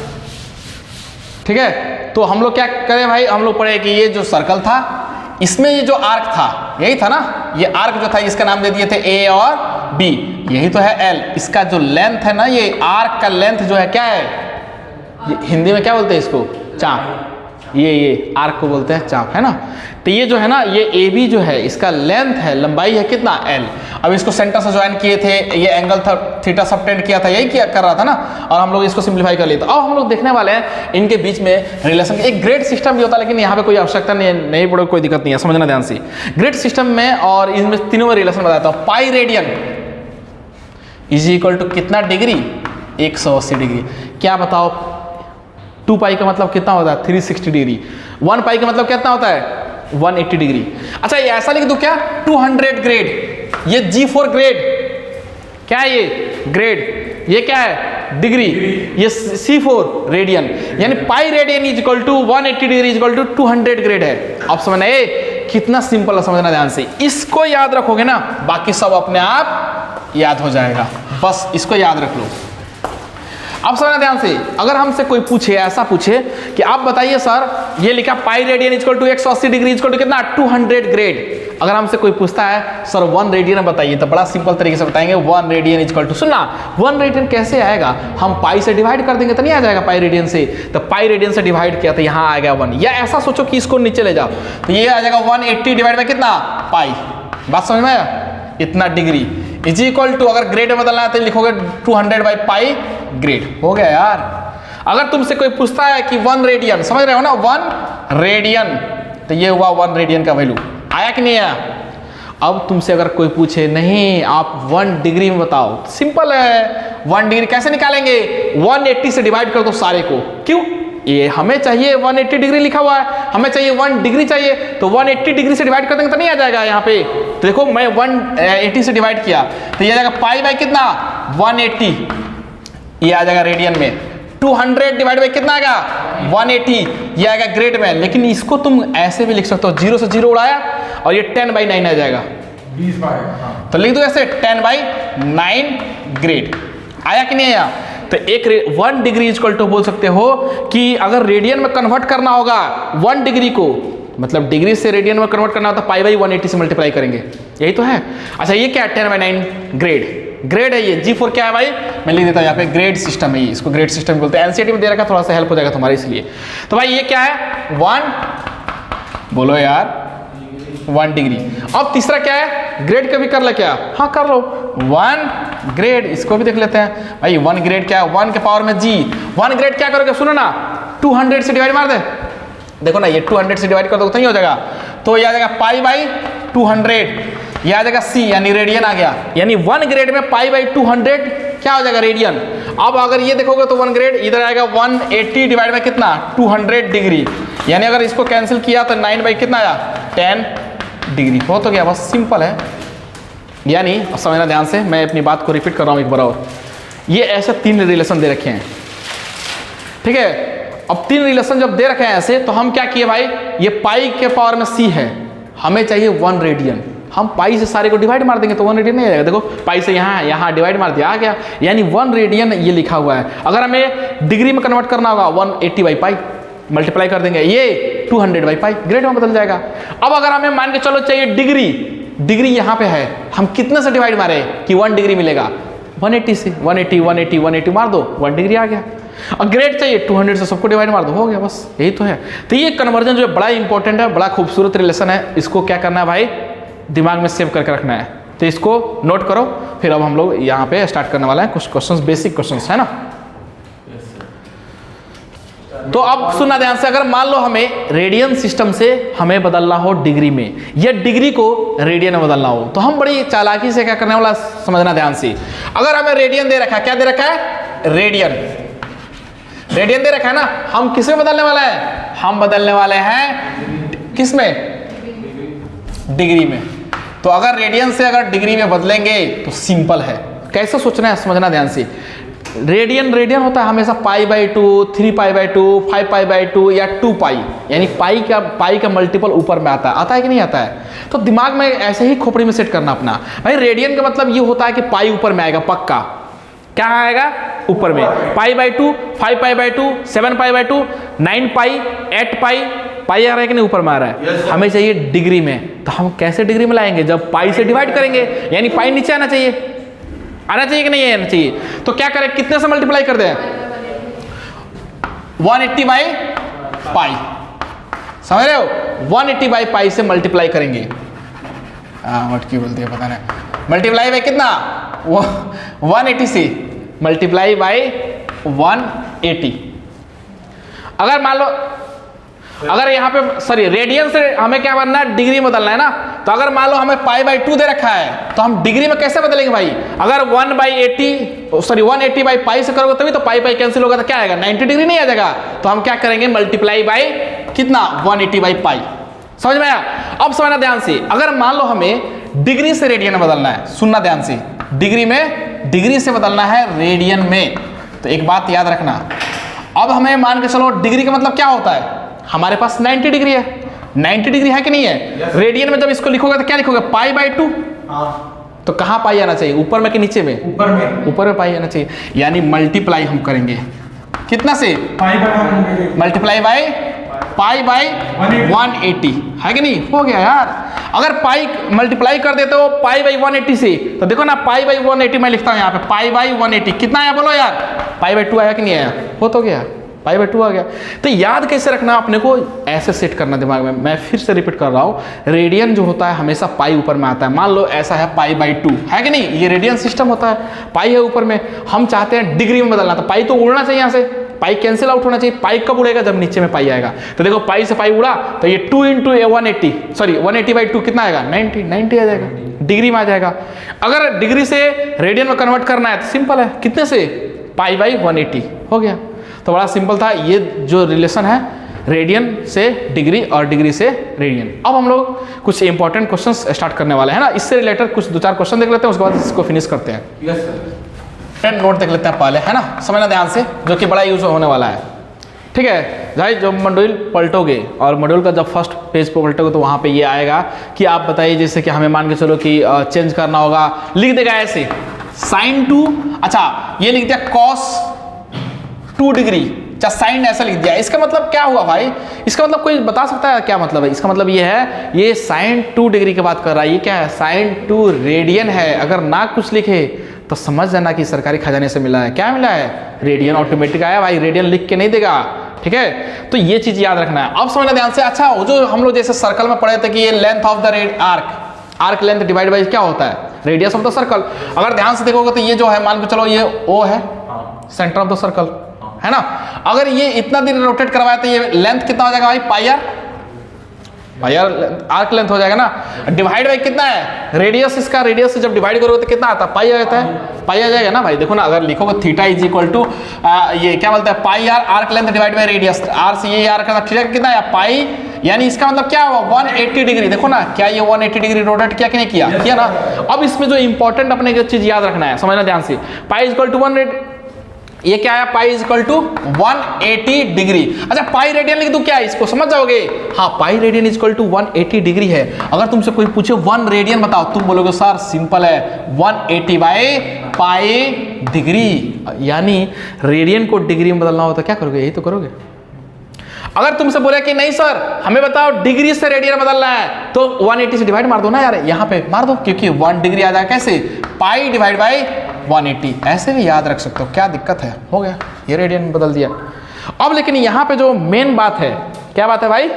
ठीक है। तो हम लोग क्या करें भाई, हम लोग पढ़े कि ये जो सर्कल था, इसमें ये जो आर्क था, यही था ना, ये आर्क जो था, इसका नाम दे दिए थे ए और बी, यही तो है एल। इसका जो लेंथ है ना, ये आर्क का लेंथ जो है क्या है, हिंदी में क्या बोलते हैं इसको, चाप, ये आर्क को बोलते हैं चाप, है ना। तो ये जो है ना, ये ए बी जो है, इसका लेंथ है, लंबाई है कितना, एल। अब इसको सेंटर से ज्वाइन किए थे, ये एंगल था, थीटा सबटेंड किया था, यही किया कर रहा था ना, और हम लोग इसको सिंप्लीफाई कर लिए। तो अब हम लोग देखने वाले हैं इनके बीच में रिलेशन। एक ग्रेड सिस्टम भी होता है, लेकिन यहाँ पे कोई आवश्यकता नहीं पड़े, कोई दिक्कत नहीं है, समझना ध्यान से। ग्रेड सिस्टम में और इनमें तीनों में रिलेशन बताता हूँ। Pi radian is equal to कितना डिग्री, 180 डिग्री। क्या बताओ, 2 पाई का मतलब कितना होता है, 360 डिग्री। 1 पाई का मतलब कितना होता है, 180 डिग्री। अच्छा, ये ऐसा लिख दूं क्या, 200 ग्रेड, ये G4 ग्रेड, क्या है ये, ग्रेड, ये क्या है, डिग्री, ये C4 रेडियन, यानी pi radian is equal to 180 degree is equal to 200 grade है। अब समझना, ये कितना सिंपल है, समझना ध्यान से। इसको याद रखोगे ना, बाकी सब अपने आप याद हो जाएगा, बस इसको याद रख लो। अब समझना ध्यान से, अगर हमसे कोई पूछे, ऐसा पूछे कि आप बताइए सर, ये लिखा pi radian equal to 180 degree equal to कितना, 200 ग्रेड। अगर हमसे कोई पूछता है सर 1 रेडियन बताइए, तो बड़ा सिंपल तरीके से बताएंगे 1 रेडियन इक्वल टू, सुनना 1 रेडियन कैसे आएगा, हम पाई से डिवाइड कर देंगे तो नहीं आ जाएगा पाई रेडियन से, तो पाई रेडियन से डिवाइड किया तो यहाँ आ गया 1। या ऐसा सोचो कि इसको नीचे ले जाओ, तो ये आ जाएगा 180 डिवाइड बाई कितना, पाई। बात समझ में आया, इतना डिग्री इज इक्वल टू, अगर ग्रेड में बदलना है तो लिखोगे 200 बाई पाई ग्रेड। हो गया यार। अगर तुमसे कोई पूछता है कि 1 रेडियन, समझ रहे हो ना, 1 रेडियन, तो ये हुआ 1 रेडियन का वैल्यू, आया कि नहीं आया। अब तुमसे अगर कोई पूछे नहीं आप 1 डिग्री में बताओ, सिंपल है, 1 डिग्री कैसे निकालेंगे, 180 से डिवाइड कर दो सारे को। क्यों, ये हमें चाहिए 180 डिग्री लिखा हुआ है, हमें चाहिए 1 डिग्री चाहिए, तो 180 डिग्री से डिवाइड कर देंगे तो नहीं आ जाएगा यहाँ पे। तो देखो मैं 180 से डिवाइड किया तो ये आ जाएगा पाई बाई कितना, 180, ये आ जाएगा रेडियन में। 200 डिवाइड बाई कितना आएगा, 180, ये आएगा ग्रेड में। लेकिन इसको तुम ऐसे भी लिख सकते हो, 0 से 0 उड़ाया और ये 10/9 आ जाएगा, 20 बाय, तो लिख दो ऐसे 10/9 ग्रेड। आया कि नहीं आया। तो 1 डिग्री इक्वल टू बोल सकते हो कि अगर रेडियन में कन्वर्ट करना होगा 1 डिग्री को, मतलब डिग्री से रेडियन में कन्वर्ट करना होता है, पाई बाई 180 से मल्टीप्लाई करेंगे, यही तो है। अच्छा ये क्या है, 10/9 ग्रेड है ये। G4 क्या है भाई, मैं लिख देता हूँ यहाँ पे, ग्रेड सिस्टम है ये, इसको ग्रेड सिस्टम बोलते हैं। एनसीईआरटी में दे रखा, थोड़ा सा हेल्प हो जाएगा तुम्हारे इसलिए। तो भाई ये क्या है, 1, बोलो यार 1 डिग्री। अब तीसरा क्या है, ग्रेड का भी कर ले क्या, हाँ कर लो, 1 ग्रेड, इसको भी देख लेते हैं भाई। 1 ग्रेड क्या है, 1 के पावर में G। 1 ग्रेड क्या करोगे, सुनो ना, 200 से डिवाइड मार दे, देखो ना ये 200 से डिवाइड कर दो तो नहीं हो जाएगा, तो ये आ जाएगा पाई बाई 200, ये आ जाएगा C यानी रेडियन आ गया, यानी 1 ग्रेड में पाई बाई 200 क्या हो जाएगा रेडियन। अब अगर ये देखोगे तो 1 ग्रेड इधर आएगा 180 डिवाइड में कितना 200 डिग्री, यानी अगर इसको कैंसिल किया तो 9 बाई कितना आया 10 डिग्री। हो तो गया, बस सिंपल है। यानी अब समझना ध्यान से, मैं अपनी बात को रिपीट कर रहा हूँ एक बार और। ये ऐसे 3 रिलेशन दे रखे हैं, ठीक है। अब 3 रिलेशन जब दे रखे हैं ऐसे, तो हम क्या किए भाई, ये पाई के पावर में C है, हमें चाहिए 1 रेडियन। हम पाई से सारे को डिवाइड मार देंगे तो 1 रेडियन नहीं आएगा। देखो पाई से यहाँ डिवाइड मार दिया, आ गया, यानी 1 रेडियन ये लिखा हुआ है। अगर हमें डिग्री में कन्वर्ट करना होगा 180 बाई पाई मल्टीप्लाई कर देंगे, ये 200 बाई पाई ग्रेड में बदल जाएगा। अब अगर हमें मान के चलो चाहिए डिग्री, डिग्री यहाँ पे है, हम कितने से डिवाइड मारे कि 1 डिग्री मिलेगा 180 से, 180 180 180 मार दो 1 डिग्री आ गया। और ग्रेड चाहिए 200 से, सबको डिवाइड मार दो, हो गया, बस यही तो है। तो ये कन्वर्जन जो है बड़ा इंपॉर्टेंट है, बड़ा खूबसूरत रिलेशन है, इसको क्या करना है भाई दिमाग में सेव करके रखना है। तो इसको नोट करो, फिर अब हम लोग यहाँ पे स्टार्ट करने वाला है कुछ क्वेश्चंस, बेसिक क्वेश्चंस है ना। तो अब सुनना ध्यान से, अगर मान लो हमें रेडियन सिस्टम से हमें बदलना हो डिग्री में, या डिग्री को रेडियन में बदलना हो, तो हम बड़ी चालाकी से क्या करने वाला समझना ध्यान से। अगर हमें रेडियन दे रखा है, क्या दे रखा है रेडियन, रेडियन दे रखा है ना, हम किस में बदलने वाला है, हम बदलने वाले हैं किस में डिग्री में। तो अगर रेडियन से अगर डिग्री में बदलेंगे तो सिंपल है, कैसे सोचना है समझना ध्यान से। रेडियन रेडियन होता है हमेशा pi by 2, 3 pi by 2, 5 pi by 2 या 2 पाई, यानी पाई का मल्टीपल ऊपर में आता है कि नहीं आता है। तो दिमाग में ऐसे ही खोपड़ी में सेट करना अपना भाई। रेडियन का मतलब ये होता है कि पाई ऊपर में आएगा, पक्का क्या आएगा ऊपर में, pi by 2, 5 pi by 2, 7 pi by 2, 9 पाई, 8 पाई, पाई आ रहा है कि नहीं ऊपर में आ रहा है। हमें चाहिए डिग्री में, तो हम कैसे डिग्री में लाएंगे, जब पाई से डिवाइड करेंगे, यानी पाई नीचे आना चाहिए कि नहीं आना चाहिए। तो क्या करें, कितने से मल्टीप्लाई कर दें 180 बाई पाई, समझ रहे हो 180 बाई पाई से मल्टीप्लाई करेंगे। मटकी बोलती है पता नहीं, मल्टीप्लाई बाई कितना 180 से मल्टीप्लाई बाई 180। अगर मान लो अगर यहाँ पे सॉरी रेडियन से हमें क्या बनना है डिग्री में बदलना है ना, तो अगर मान लो हमें पाई बाई 2 दे रखा है, तो हम डिग्री में कैसे बदलेंगे भाई। अगर 180 बाई पाई से करोगे तभी तो पाई पाई कैंसिल होगा, तो क्या आएगा 90 डिग्री नहीं आ जाएगा। तो हम क्या करेंगे मल्टीप्लाई बाई कितना 180 बाई पाई, समझ में आया। अब समझना ध्यान से, अगर मान लो हमें डिग्री से रेडियन में बदलना है, सुनना ध्यान से, डिग्री से बदलना है रेडियन में, तो एक बात याद रखना। अब हमें मान के चलो डिग्री का मतलब क्या होता है, हमारे पास 90 डिग्री है, 90 डिग्री है कि नहीं है। रेडियन में जब इसको लिखोगे तो क्या लिखोगे पाई बाई 2, तो कहाँ पाई आना चाहिए, ऊपर में कि नीचे में, ऊपर में पाई आना चाहिए। यानी मल्टीप्लाई हम करेंगे कितना से, मल्टीप्लाई बाई पाई बाई 180 है कि नहीं, हो गया यार। अगर पाई मल्टीप्लाई कर देते हो पाई बाई 180 से, तो देखो ना पाई बाई 180 मैं लिखता हूँ यहाँ पे, पाई बाई 180 कितना आया बोलो यार, पाई बाई 2 आया कि नहीं आया, हो तो गया पाई बाई 2 आ गया। तो याद कैसे रखना अपने को, ऐसे सेट करना दिमाग में। मैं फिर से रिपीट कर रहा हूँ, रेडियन जो होता है हमेशा पाई ऊपर में आता है। मान लो ऐसा है पाई बाई 2 है कि नहीं, ये रेडियन सिस्टम होता है, पाई है ऊपर में, हम चाहते हैं डिग्री में बदलना, तो पाई तो उड़ना चाहिए यहाँ से, पाई कैंसिल आउट होना चाहिए। पाई कब उड़ेगा, जब नीचे में पाई आएगा। तो देखो पाई से पाई उड़ा, तो ये 2 इंटू 180 सॉरी 180 बाई 2 कितना आएगा 90 आ जाएगा, डिग्री में आ जाएगा। अगर डिग्री से रेडियन में कन्वर्ट करना है तो सिंपल है, कितने से पाई बाई 180 हो गया। तो बड़ा सिंपल था ये जो रिलेशन है रेडियन से डिग्री और डिग्री से रेडियन। अब हम लोग कुछ इंपॉर्टेंट क्वेश्चंस स्टार्ट करने वाले हैं ना, इससे रिलेटेड कुछ 2-4 क्वेश्चन देख लेते हैं, उसके बाद इसको फिनिश करते हैं। Yes sir. नोट देख लेते हैं पहले, है ना, समझना ध्यान से, जो कि बड़ा यूज होने वाला है। ठीक है भाई, जब मॉड्यूल पलटोगे और मॉड्यूल का जब फर्स्ट पेज पर पलटोगे तो वहाँ पे ये आएगा कि आप बताइए, जैसे कि हमें मान के चलो कि चेंज करना होगा, लिख देगा ऐसे sin 2, अच्छा ये लिख दिया cos 2 डिग्री, अच्छा साइन ऐसा लिख दिया। इसका मतलब क्या हुआ भाई, इसका मतलब कोई बता सकता है क्या मतलब है। इसका मतलब ये है, ये sin 2 डिग्री की बात कर रहा है, ये क्या है sin 2 रेडियन है। अगर ना कुछ लिखे तो समझ जाना कि सरकारी खजाने से मिला है। क्या मिला है, रेडियन ऑटोमेटिक आया भाई, रेडियन लिख के नहीं देगा। ठीक है, तो ये चीज याद रखना है। अब समझना ध्यान से। अच्छा वो जो हम लोग जैसे सर्कल में पढ़े थे कि ये length of the arc length divide by क्या होता है, रेडियस ऑफ द सर्कल। अगर ध्यान से देखोगे तो ये जो है मान के चलो ये O है, सेंटर ऑफ द सर्कल है ना। अगर ये इतना दिन रोटेट करवाए तो ये लेंथ कितना हो जाएगा भाई, पाई आर, भाई यार आर्क लेंथ हो जाएगा ना, डिवाइड बाई कितना है रेडियस, इसका रेडियस से जब डिवाइड करोगे तो कितना आता है, पाई आ जाता है, पाई आ जाएगा ना भाई। देखो ना अगर लिखोगे थीटा इज इक्वल टू ये क्या बोलते हैं pi R, arc length divide by radius, R से ये आर का थीटा कितना है पाई, यानी इसका मतलब क्या हुआ 180 डिग्री। देखो ना क्या ये 180 डिग्री रोटेट किया कि नहीं किया, किया ना। अब इसमें जो इंपॉर्टेंट अपने को चीज याद रखना है, समझना ध्यान से, पाई इक्वल टू 1, ये क्या है पाई इक्वल टू 180 डिग्री। अच्छा पाई रेडियन लिख दूं क्या, इसको समझ जाओगे, हाँ pi radian equal to 180 degree है। अगर तुमसे कोई पूछे 1 रेडियन बताओ, तुम बोलोगे सर सिंपल है 180 बाई पाई डिग्री, यानी रेडियन को डिग्री में बदलना हो तो क्या करोगे, यही तो करोगे। अगर तुमसे बोले कि नहीं सर हमें बताओ डिग्री से रेडियन बदलना है, तो 180 से डिवाइड मार दो ना यार, यहाँ पे मार दो, क्योंकि 1 डिग्री आ जाएगा कैसे, पाई डिवाइड बाई 180, ऐसे भी याद रख सकते हो, क्या दिक्कत है, हो गया ये रेडियन में बदल दिया। अब लेकिन यहाँ पे जो मेन बात है, क्या बात है भाई,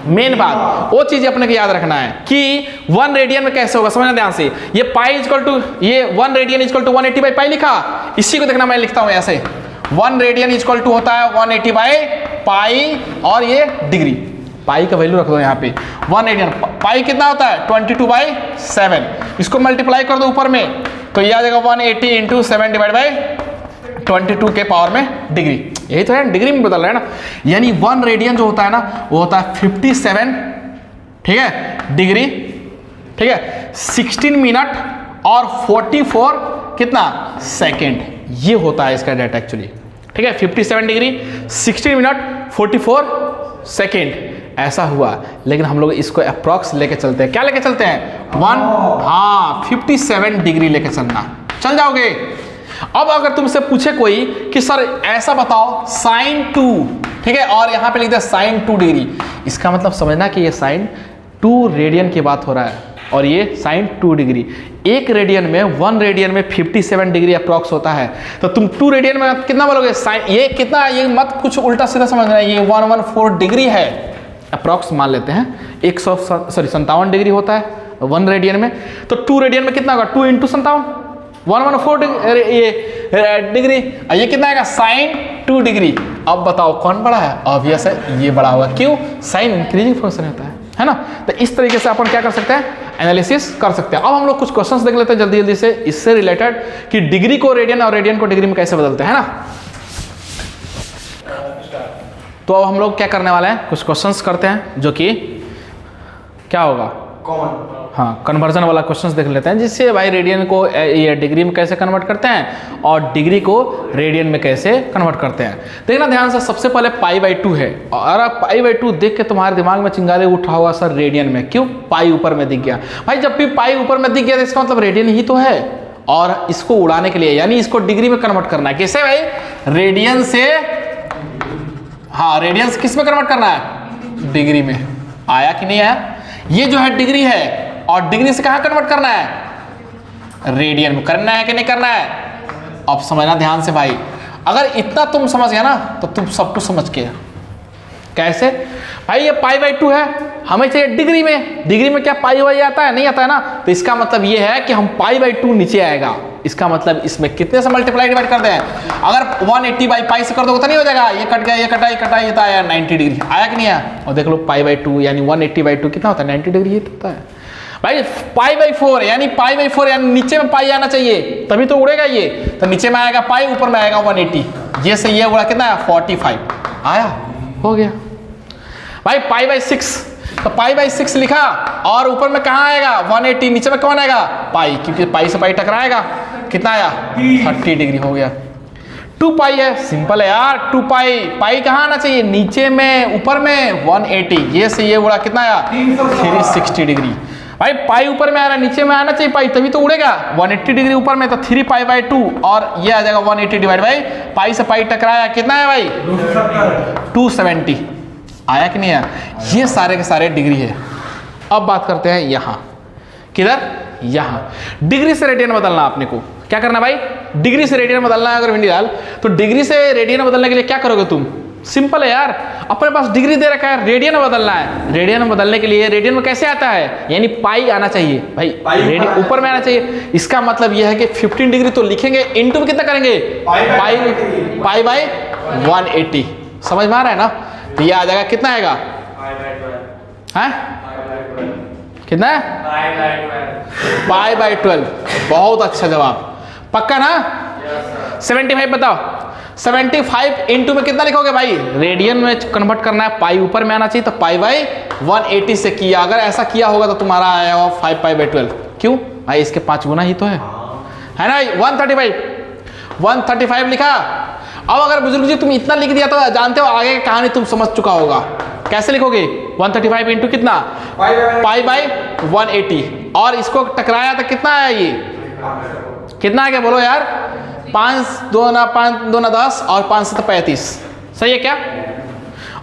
मेन बात वो चीज अपने को याद रखना है कि 1 रेडियन में कैसे होगा, समझना ध्यान से। ये पाई इक्वल टू ये 1 radian equal to 180 by pi लिखा, इसी को देखना मैं लिखता हूँ ऐसे, 1 रेडियन इक्वल टू होता है 180 बाई पाई और ये डिग्री, पाई का वैल्यू रख दो यहाँ पे 1 रेडियन, पाई कितना होता है 22/7, इसको मल्टीप्लाई कर दो ऊपर में तो ये आ जाएगा 180 इंटू 7 डिवाइड बाई 22 के पावर में डिग्री, यही तो है डिग्री में बदल रहा है ना। यानी 1 रेडियन जो होता है ना वो होता है 57, ठीक है डिग्री, ठीक है 16 मिनट और 44 कितना सेकेंड, ये होता है इसका डाटा एक्चुअली, ठीक है 57 डिग्री 16 मिनट 44 सेकेंड ऐसा हुआ। लेकिन हम लोग इसको अप्रॉक्स लेके चलते हैं, क्या लेके चलते हैं 57 डिग्री लेके चलना, चल जाओगे। अब अगर तुमसे पूछे कोई कि सर ऐसा बताओ साइन 2, ठीक है, और यहां पे लिख दिया साइन 2 डिग्री, इसका मतलब समझना कि ये साइन 2 रेडियन की बात हो रहा है और ये साइन 2 डिग्री, एक रेडियन में 1 रेडियन में 57 डिग्री अप्रॉक्स होता है, तो तुम 2 रेडियन में कितना बोलोगे साइन, ये कितना, ये मत कुछ उल्टा सीधा समझना है, ये 114 डिग्री है अप्रॉक्स मान लेते हैं, 57 डिग्री होता है 1 रेडियन में, तो 2 रेडियन में कितना होगा 2 इंटू 57 114 डिग्री, ये कितना आएगा साइन 2 डिग्री। अब बताओ कौन बड़ा है, ऑब्वियस है ये बड़ा होगा, क्यों, साइन इंक्रीजिंग फंक्शन होता है ना। तो इस तरीके से अपन क्या कर सकते हैं, एनालिसिस कर सकते हैं। अब हम लोग कुछ क्वेश्चंस देख लेते हैं जल्दी जल्दी से इससे रिलेटेड कि डिग्री को रेडियन और रेडियन को डिग्री में कैसे बदलते हैं ना। तो अब हम लोग क्या करने वाले हैं, कुछ क्वेश्चंस करते हैं जो कि क्या होगा कॉमन, हाँ कन्वर्जन वाला क्वेश्चंस देख लेते हैं, जिससे भाई रेडियन को ये डिग्री में कैसे कन्वर्ट करते हैं और डिग्री को रेडियन में कैसे कन्वर्ट करते हैं। देखना ध्यान से, सबसे पहले π/2 है, और π/2 देख के तुम्हारे दिमाग में चिंगारे उठा हुआ सर रेडियन में, क्यों, पाई ऊपर में दिख गया। भाई जब भी पाई ऊपर में दिख गया तो इसका मतलब रेडियन ही तो है, और इसको उड़ाने के लिए यानी इसको डिग्री में कन्वर्ट करना है, कैसे भाई, रेडियन से, हाँ रेडियन से किस में कन्वर्ट करना है, डिग्री में, आया कि नहीं आया, ये जो है डिग्री है और डिग्री से कहाँ कन्वर्ट करना है, रेडियन में करना है कि नहीं करना है। अब समझना ध्यान से भाई, अगर इतना तुम समझ गया ना तो तुम सब कुछ समझ के, कैसे भाई ये π/2 है, हमें चाहिए डिग्री में, डिग्री में क्या पाई वाई आता है, नहीं आता है ना, तो इसका मतलब ये है कि हम π/2 नीचे आएगा, इसका मतलब इसमें कितने से मल्टीप्लाई डिवाइड कर दें, अगर 180 बाई पाई से कर दोगे तो नहीं हो जाएगा, ये कट गया, ये कटा, ये कटा, ये तो आया 90 डिग्री, आया कि नहीं आया। और देख लो π/2 यानी 180/2 कितना होता है 90 डिग्री, ये तो होता है भाई। π/4 यानी π/4 यानी नीचे में पाई आना चाहिए तभी तो उड़ेगा ये, तो नीचे में आएगा पाई, ऊपर में आएगा 180, ये से ये उड़ा कितना है 45, आया, हो गया भाई। π/6, तो π/6 लिखा और ऊपर में कहाँ आएगा 180, नीचे में कौन आएगा पाई, क्योंकि पाई से पाई टकराएगा, कितना आया 30 डिग्री, हो गया। 2 पाई है, सिंपल है यार, 2 पाई, पाई कहाँ आना चाहिए नीचे में, ऊपर में 180, ये से ये उड़ा कितना आया 360 डिग्री। भाई पाई ऊपर में आ रहा है, नीचे में आना चाहिए पाई तभी तो उड़ेगा, 180 डिग्री ऊपर में तो 3π/2 और ये आ जाएगा 180 डिवाइड बाई पाई से पाई टकराया, कितना है भाई 270, आया कि नहीं आया। ये सारे के सारे डिग्री है। अब बात करते हैं यहाँ, किधर, यहाँ डिग्री से रेडियन बदलना, आपने को क्या करना भाई, डिग्री से रेडियन बदलना है। अगर भिंडी लाल तो डिग्री से रेडियन बदलने के लिए क्या करोगे तुम, सिंपल है यार, अपने पास डिग्री दे रखा है, रेडियन बदलना है, रेडियन बदलने के लिए रेडियन में कैसे आता है, यानी पाई आना चाहिए भाई, रेडियन ऊपर में आना चाहिए। इसका मतलब यह है कि 15 डिग्री तो लिखेंगे, इनटू में कितना करेंगे π/180, समझ में आ रहा है ना। तो ये आ जाएगा कितना आएगा, है कितना है? Pi by 12। बहुत अच्छा जवाब, पक्का ना? 75 बताओ। 75 इंटू में कितना लिखोगे भाई? रेडियन में कन्वर्ट करना है, पाई ऊपर में आना चाहिए, तो पाई बाई 180 से किया। अगर ऐसा किया होगा तो तुम्हारा आया होगा 5 पाई बाई 12। क्यों भाई? इसके 5 गुना ही तो है ना? 135 लिखा। अब अगर बुजुर्ग जी तुम इतना लिख दिया तो जानते हो आगे की कहानी तुम समझ चुका होगा। कैसे लिखोगे? 135 इंटू कितना? Pi by 180। और इसको टकराया तो कितना आया? ये कितना आ गया बोलो यार? 5 2 ना 10 और 5 7 35। सही है क्या?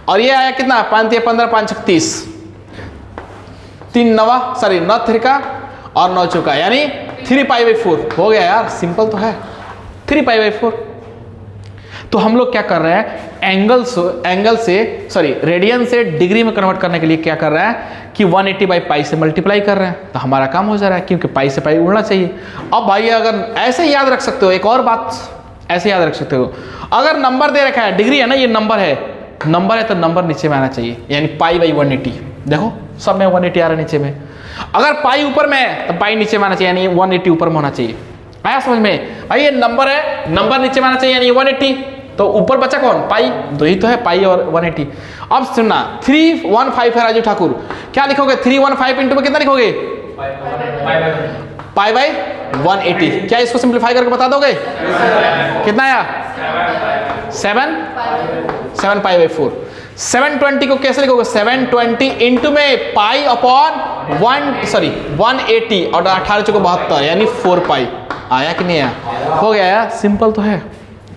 और ये आया कितना? 5 3 15 5 6 30। 3 9 सॉरी 9 3 का और 9 चौका यानी 3 पाई बाई 4 हो गया यार। सिंपल तो है, 3 पाई बाई 4। तो हम लोग क्या कर रहे हैं? एंगल से सॉरी रेडियन से डिग्री में कन्वर्ट करने के लिए क्या कर रहे हैं कि 180 बाई पाई से मल्टीप्लाई कर रहे हैं, तो हमारा काम हो जा रहा है, क्योंकि पाई से पाई उड़ना चाहिए। अब भाई अगर ऐसे ही याद रख सकते हो, एक और बात ऐसे याद रख सकते हो, अगर नंबर दे रखा है, डिग्री है ना, ये नंबर है तो नंबर नीचे में आना चाहिए, यानी पाई बाई 180। देखो सब में 180 आ रहा है नीचे में। अगर पाई ऊपर में है तो पाई नीचे में आना चाहिए, यानी 180 ऊपर में होना चाहिए। आया समझ में? भाई ये नंबर है, नंबर नीचे में आना चाहिए, यानी 180। तो ऊपर बचा कौन? पाई। दो ही तो है, पाई और 180। अब सुनना, 315 है राजू ठाकुर। क्या लिखोगे? 315 इंटू में कितना लिखोगे? Pi by 180। क्या इसको सिंप्लीफाई करके बता दोगे? कितना आया? 7 पाई बाई 4। 720 को कैसे लिखोगे? 720 इंटू में पाई अपॉन 180 और 18 चौको 72 यानी 4 पाई। आया कि नहीं आया? हो गया यार, सिंपल तो है।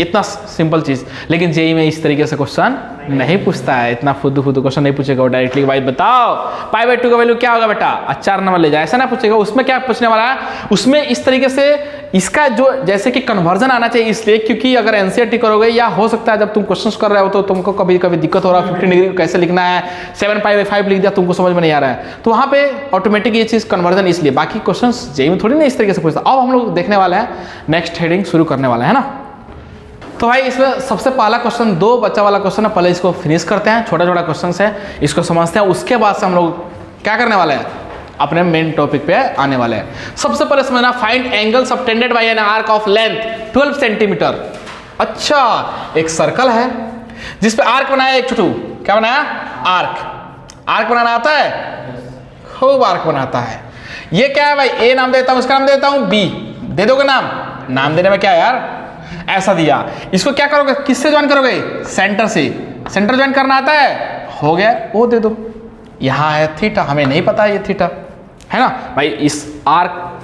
इतना सिंपल चीज, लेकिन जेई में इस तरीके से क्वेश्चन नहीं पूछता है, इतना फुद्दू क्वेश्चन नहीं पूछेगा वो डायरेक्टली। भाई बताओ पाई बाई 2 का वैल्यू क्या होगा बेटा? 4 नंबर ले जाए, ऐसा ना पूछेगा। उसमें क्या पूछने वाला है? उसमें इस तरीके से इसका जो जैसे कि कन्वर्जन आना चाहिए, इसलिए क्योंकि अगर एनसीईआरटी करोगे या हो सकता है जब तुम क्वेश्चन कर रहे हो तो तुमको कभी कभी दिक्कत हो रहा है, 15 डिग्री को कैसे लिखना है, 7 पाई बाई 5 लिख दिया, तुमको समझ में नहीं आ रहा है, तो वहाँ पे ऑटोमेटिक ये चीज़ कन्वर्जन, इसलिए बाकी क्वेश्चन जेई में थोड़ी ना इस तरीके से पूछता। अब हम लोग देखने वाले हैं, नेक्स्ट हेडिंग शुरू करने वाला है ना। तो भाई इसमें सबसे पहला क्वेश्चन 2 बच्चा वाला क्वेश्चन है, पहले इसको फिनिश करते हैं, छोटा छोटा क्वेश्चन है, इसको समझते हैं, उसके बाद से हम लोग क्या करने वाले हैं, अपने मेन टॉपिक पे आने वाले हैं। सबसे पहले समझना, find angle subtended bye an arc of length 12 centimetre. अच्छा, एक सर्कल है जिस पे आर्क बनाया एक छोटू, क्या बनाया? आर्क बनाना आता है? खूब आर्क बनाता है। ये क्या है भाई? ए नाम देता हूं, इसका नाम देता हूं बी। दे दोगे नाम देने में क्या है यार? ऐसा दिया। इसको क्या करोगे? किससे ज्वाइन करोगे? सेंटर से। सेंटर ज्वाइन करना आता है? हो गया, वो दे दो। यहां है थीटा, हमें नहीं पता है ये थीटा है ना भाई। इस आर्क,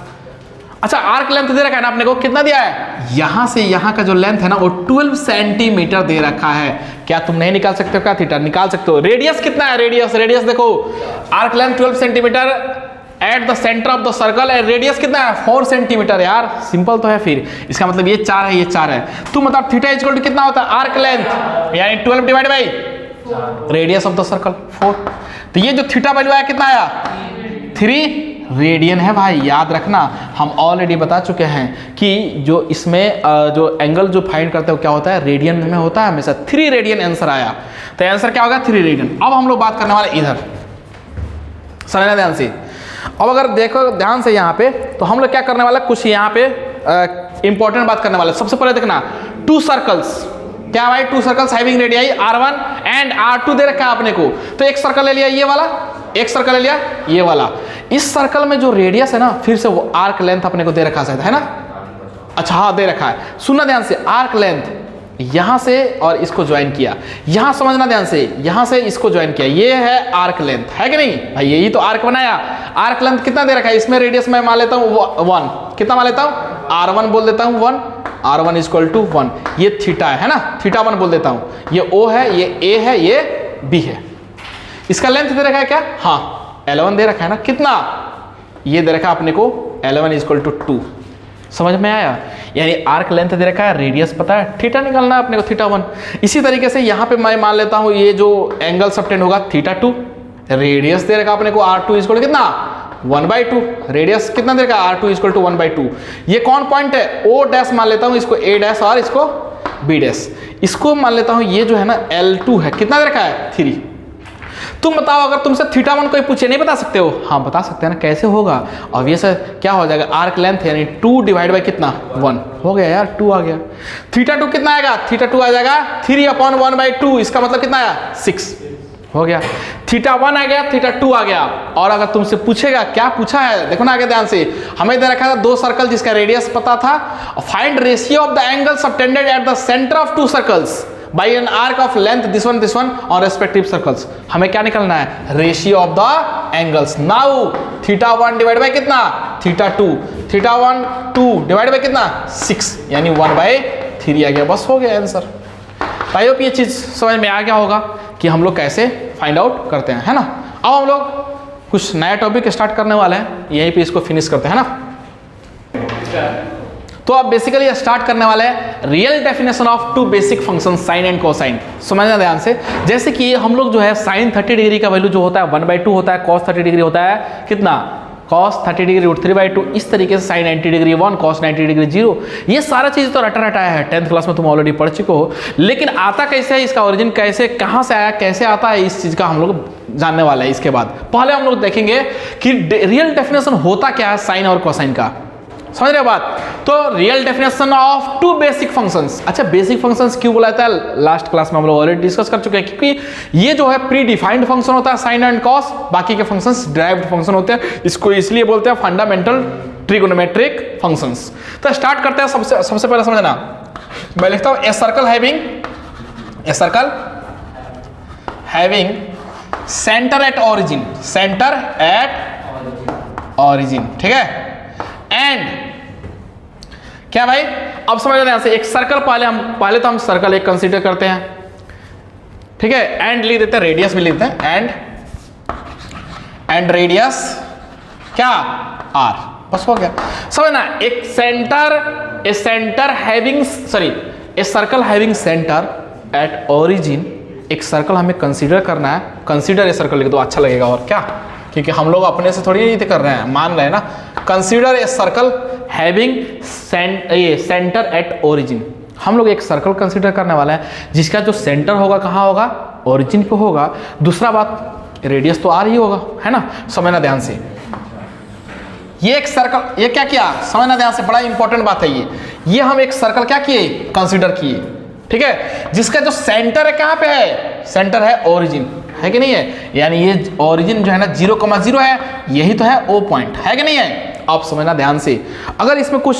अच्छा आर्क लेंथ दे रखा है ना अपने को, कितना दिया है? यहां से यहां का जो लेंथ है ना वो 12 सेंटीमीटर दे रखा है। क्या तुम नहीं निकाल सकते हो क्या? थीटा निकाल सकते हो। रेडियस कितना है? रेडियस देखो, arc length 12 centimetre eight the centre of the circle, and radius कितना है? 4 सेंटीमीटर। यार सिंपल तो है, फिर इसका मतलब ये 4 है, ये 4 है। तुम मतलब थीटा इक्वल टू कितना होता है? आर्क लेंथ यानी 12 divide by radius of the circle 4। तो ये जो थीटा वैल्यू आया कितना आया? 3 रेडियन है भाई। याद रखना, हम ऑलरेडी बता चुके हैं कि जो इसमें जो एंगल जो फाइंड करते हो क्या होता है? रेडियन में होता है हमेशा। 3 रेडियन आंसर आया, तो आंसर क्या होगा? 3 रेडियन। अब हम लोग बात करने वाले इधर, समझना ध्यान से। अब अगर देखो ध्यान से यहाँ पे, तो हम लोग क्या करने वाले, कुछ यहाँ पे इंपॉर्टेंट बात करने वाले। सबसे पहले देखना 2 सर्कल्स, क्या भाई? 2 circles having radii R1 and R2 दे रखा है अपने को। तो एक सर्कल ले लिया ये वाला, एक सर्कल ले लिया ये वाला। इस सर्कल में जो रेडियस है ना, फिर से वो आर्क लेंथ अपने को दे रखा है ना। अच्छा हाँ, दे रखा है। सुनना ध्यान से, आर्क लेंथ यहां से और इसको ज्वाइन किया, यहां समझना ध्यान से, यहां से इसको ज्वाइन किया, ये है आर्क लेंथ, है कि नहीं भाई? यही तो आर्क बनाया। आर्क लेंथ कितना दे रखा है? इसमें रेडियस मैं मान लेता हूं 1, कितना मान लेता हूं? R1 बोल देता हूं 1, R1 इक्वल टू 1। ये थीटा है ना, थीटा 1 बोल देता हूं। ये O है, ये A है, ये B है। इसका लेंथ दे रखा है क्या? हाँ, L1 दे रखा है ना। कितना? ये दे रखा है अपने को L1 इक्वल टू 2। समझ में आया? यानी आर्क लेंथ दे रखा है, रेडियस पता है, थीटा निकालना है अपने को, थीटा 1। इसी तरीके से यहाँ पे मैं मान लेता हूँ ये जो एंगल सबटेंड होगा थीटा 2, रेडियस दे रखा अपने को R2 इक्वल कितना? 1/2। रेडियस कितना दे रखा? R2 equal to 1/2। ये कौन पॉइंट है? O डैश मान लेता हूँ इसको, A डैश और इसको B डैश। इसको मान लेता हूँ ये जो है ना L2 है, कितना दे रखा है? 3। तुम बताओ, अगर तुमसे थीटा 1 कोई पूछे, नहीं बता सकते हो? हाँ बता सकते हैं ना। कैसे होगा? ऑब्वियस है, क्या हो जाएगा, आर्क लेंथ यानी 2 डिवाइड बाई कितना 1 हो गया यार, 2 आ गया। थीटा 2 कितना आएगा? थीटा 2 आ जाएगा 3/1/2, इसका मतलब कितना आया 6 हो गया। थीटा 1 आ गया, थीटा 2 आ गया। और अगर तुमसे पूछेगा, क्या पूछा है देखो ना आगे ध्यान से, हमें दे रखा था 2 सर्कल जिसका रेडियस पता था, find ratio of the angle subtended at the centre of 2 circles by N arc of length this one on respective circles. हमें क्या निकलना है? Ratio of the angles. Now theta 1 divide by कितना? Theta 2, theta 1 2 divide by कितना 6 यानी 1/3 आ गया। बस हो गया आंसर। आई होप ये चीज समझ में आ गया होगा कि हम लोग कैसे फाइंड आउट करते हैं, है ना। अब हम लोग कुछ नया टॉपिक स्टार्ट करने वाले हैं, यहीं पे इसको फिनिश करते हैं ना। तो अब बेसिकली स्टार्ट करने वाले हैं real definition of 2 basic function sine and cosine. समझना ध्यान से, जैसे कि हम लोग जो है साइन 30 डिग्री का वैल्यू जो होता है 1/2 होता है, कॉस 30 डिग्री होता है कितना, cos 30 डिग्री √3/2, इस तरीके से sin 90 डिग्री 1, cos 90 डिग्री 0। ये सारा चीज़ तो रटा रटाया है, 10th क्लास में तुम ऑलरेडी पढ़ चुके हो। लेकिन आता कैसे है, इसका ओरिजिन कैसे, कहाँ से आया, कैसे आता है, इस चीज़ का हम लोग जानने वाला है। इसके बाद पहले हम लोग देखेंगे कि रियल डेफिनेशन होता क्या है साइन और कोसाइन का। समझ रहे बात? तो real definition of 2 basic functions. अच्छा, बेसिक फंक्शंस क्यों बोला जाता है, लास्ट क्लास में हम लोग ऑलरेडी डिस्कस कर चुके हैं, क्योंकि ये जो है प्री डिफाइंड फंक्शन होता है साइन एंड कॉस, बाकी के फंक्शंस डिराइव्ड फंक्शन होते हैं। इसको इसलिए बोलते हैं फंडामेंटल ट्रिगोनोमेट्रिक फंक्शंस। तो स्टार्ट करते हैं। सबसे पहले समझना, मैं लिखता हूं a circle having centre at origin, ठीक है। एंड क्या भाई, अब समझ रहे हैं से एक सर्कल पहले तो हम सर्कल एक कंसीडर करते हैं, ठीक है। एंड लिख देते हैं, रेडियस भी लिखते हैं, एंड रेडियस क्या r, बस हो गया। समझना, एक circle having centre at origin, एक सर्कल हमें कंसीडर करना है। कंसीडर ए सर्कल लिख दो, अच्छा लगेगा और क्या, क्योंकि हम लोग अपने से थोड़ी नहीं कर रहे हैं, मान रहे हैं ना। Consider a circle having centre at origin, हम लोग एक सर्कल कंसीडर करने वाला है जिसका जो सेंटर होगा कहाँ होगा, ओरिजिन पे होगा। दूसरा बात, रेडियस तो आर ही होगा, है ना। समझना ध्यान से, ये एक सर्कल, ये क्या किया, समझना ध्यान से, बड़ा इंपॉर्टेंट बात है ये हम एक सर्कल क्या किए, कंसीडर किए, ठीक है, जिसका जो सेंटर है कहाँ पे है, सेंटर है ओरिजिन, है कि नहीं है। यानी ये ओरिजिन जो है ना 0,0 है, यही तो है ओ पॉइंट, है कि नहीं है। आप समझना ध्यान से, अगर इसमें कुछ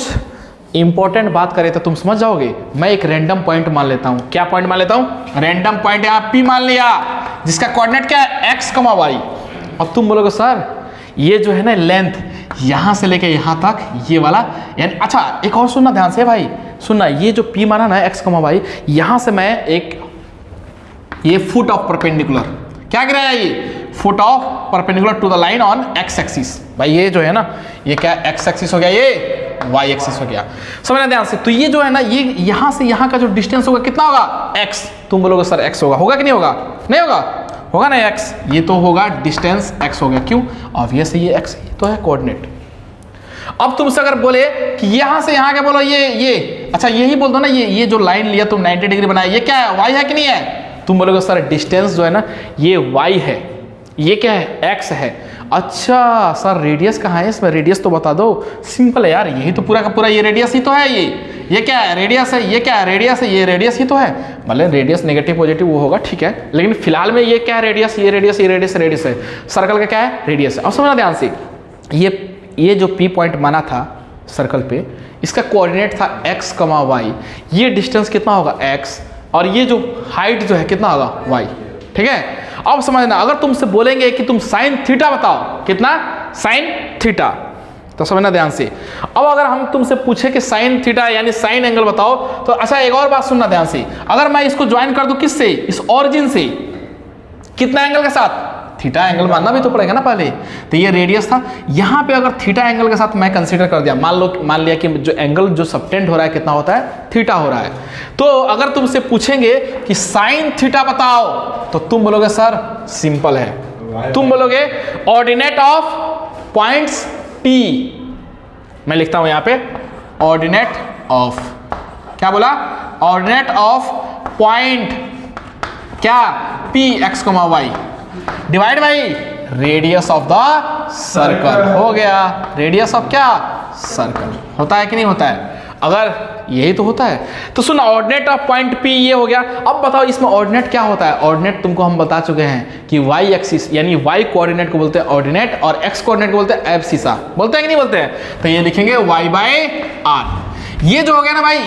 इंपॉर्टेंट बात करें तो तुम समझ जाओगे। मैं एक रैंडम पॉइंट मान लेता हूं, क्या पॉइंट मान लेता हूं, रैंडम पॉइंट यहाँ पी मान लिया, जिसका कोऑर्डिनेट क्या है x, y। अब तुम बोलोगे सर ये जो है ना लेंथ यहां से लेके यहां तक ये वाला, यानी अच्छा एक और सुनना ध्यान से भाई, सुनना, ये जो p माना ना x, y, यहां से मैं एक ये फुट ऑफ परपेंडिकुलर, क्या गिरा है ये, foot of perpendicular to the line on x axis. भाई ये जो है ना, ये क्या x एक्सिस हो गया, ये y एक्सिस हो गया। समझना ध्यान से, तो ये जो है ना, ये यहां से यहां का जो डिस्टेंस होगा कितना होगा, x। तुम बोलोगे सर x होगा कि नहीं होगा, नहीं होगा, होगा ना x, ये तो होगा डिस्टेंस x हो गया। क्यों, ऑब्वियस है ये x तो है कोऑर्डिनेट। अब तुमसे अगर बोले कि यहां से यहां क्या बोलो, ये अच्छा यही बोल दो ना, ये जो लाइन लिया तुम 90 डिग्री बनाया, ये क्या है, y है कि नहीं है। तुम बोलोगे सर डिस्टेंस जो है ना ये y है, ये क्या है, x है। अच्छा सर रेडियस कहाँ है इसमें, रेडियस तो बता दो। सिंपल है यार, यही तो पूरा का पूरा ये रेडियस ही तो है, ये क्या है, रेडियस है, ये क्या है, रेडियस है, ये रेडियस ही तो है। मतलब रेडियस नेगेटिव पॉजिटिव वो होगा, ठीक है, लेकिन फिलहाल में ये क्या है, रेडियस, ये रेडियस, ये रेडियस, रेडियस है, सर्कल का क्या है, रेडियस है। अब समझना ध्यान से, ये जो P पॉइंट माना था सर्कल पे, इसका कोऑर्डिनेट था x, y, ये डिस्टेंस कितना होगा x, और ये जो हाइट जो है कितना होगा y, ठीक है। अब समझना, अगर तुमसे बोलेंगे कि तुम साइन थीटा बताओ, कितना साइन थीटा, तो समझना ध्यान से। अब अगर हम तुमसे पूछे कि साइन थीटा यानी साइन एंगल बताओ, तो अच्छा एक और बात सुनना ध्यान से, अगर मैं इसको ज्वाइन कर दूं किससे, इस ओरिजिन से, कितना एंगल के साथ, थीटा एंगल मानना भी तो पड़ेगा ना पहले। तो ये रेडियस था, यहाँ पे अगर थीटा एंगल के साथ मैं कंसीडर कर दिया, मान लिया कि जो एंगल जो सबटेंड हो रहा है कितना होता है, थीटा हो रहा है। तो अगर तुमसे पूछेंगे कि साइन थीटा बताओ, तो तुम बोलोगे सर सिंपल है, तुम बोलोगे ऑर्डिनेट ऑफ पॉइंट्स P, मैं लिखता हूं यहां पे ऑर्डिनेट ऑफ, क्या बोला, ऑर्डिनेट ऑफ पॉइंट क्या P x, y, divide by radius of the circle, हो गया रेडियस ऑफ क्या, सर्कल। होता है कि नहीं होता है? अगर यही तो होता है तो सुन, ऑर्डिनेट ऑफ पॉइंट P ये हो गया। अब बताओ इसमें ऑर्डिनेट क्या होता है? ऑर्डिनेट तुमको हम बता चुके हैं कि वाई एक्सिस यानी वाई कोऑर्डिनेट को बोलते हैं ऑर्डिनेट और एक्स कोऑर्डिनेट को बोलते हैं एब्सिसा। बोलते हैं कि नहीं बोलते हैं? तो ये लिखेंगे y बाय r। ये जो हो गया ना भाई,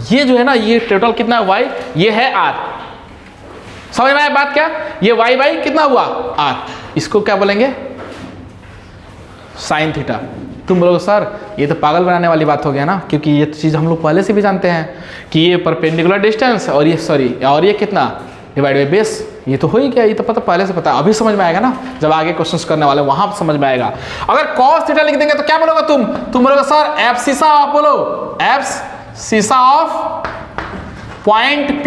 ये जो है ना, ये टोटल कितना है y, ये है r। समझ में आया बात क्या? ये y बाई कितना हुआ, r। इसको क्या बोलेंगे, साइन थीटा। तुम बोलोगे सर ये तो पागल बनाने वाली बात हो गया ना, क्योंकि ये चीज़ हम लोग पहले से भी जानते हैं कि ये परपेंडिकुलर डिस्टेंस और ये कितना डिवाइड बाई बेस। ये तो हो ही गया, ये तो पता पहले से पता है। अभी समझ में आएगा ना, जब आगे क्वेश्चंस करने वाले वहां समझ में आएगा। अगर cos थीटा लिख देंगे तो क्या बोलोगे तुम बोलोगे सर एब्सिसा ऑफ, बोलो abscissa of point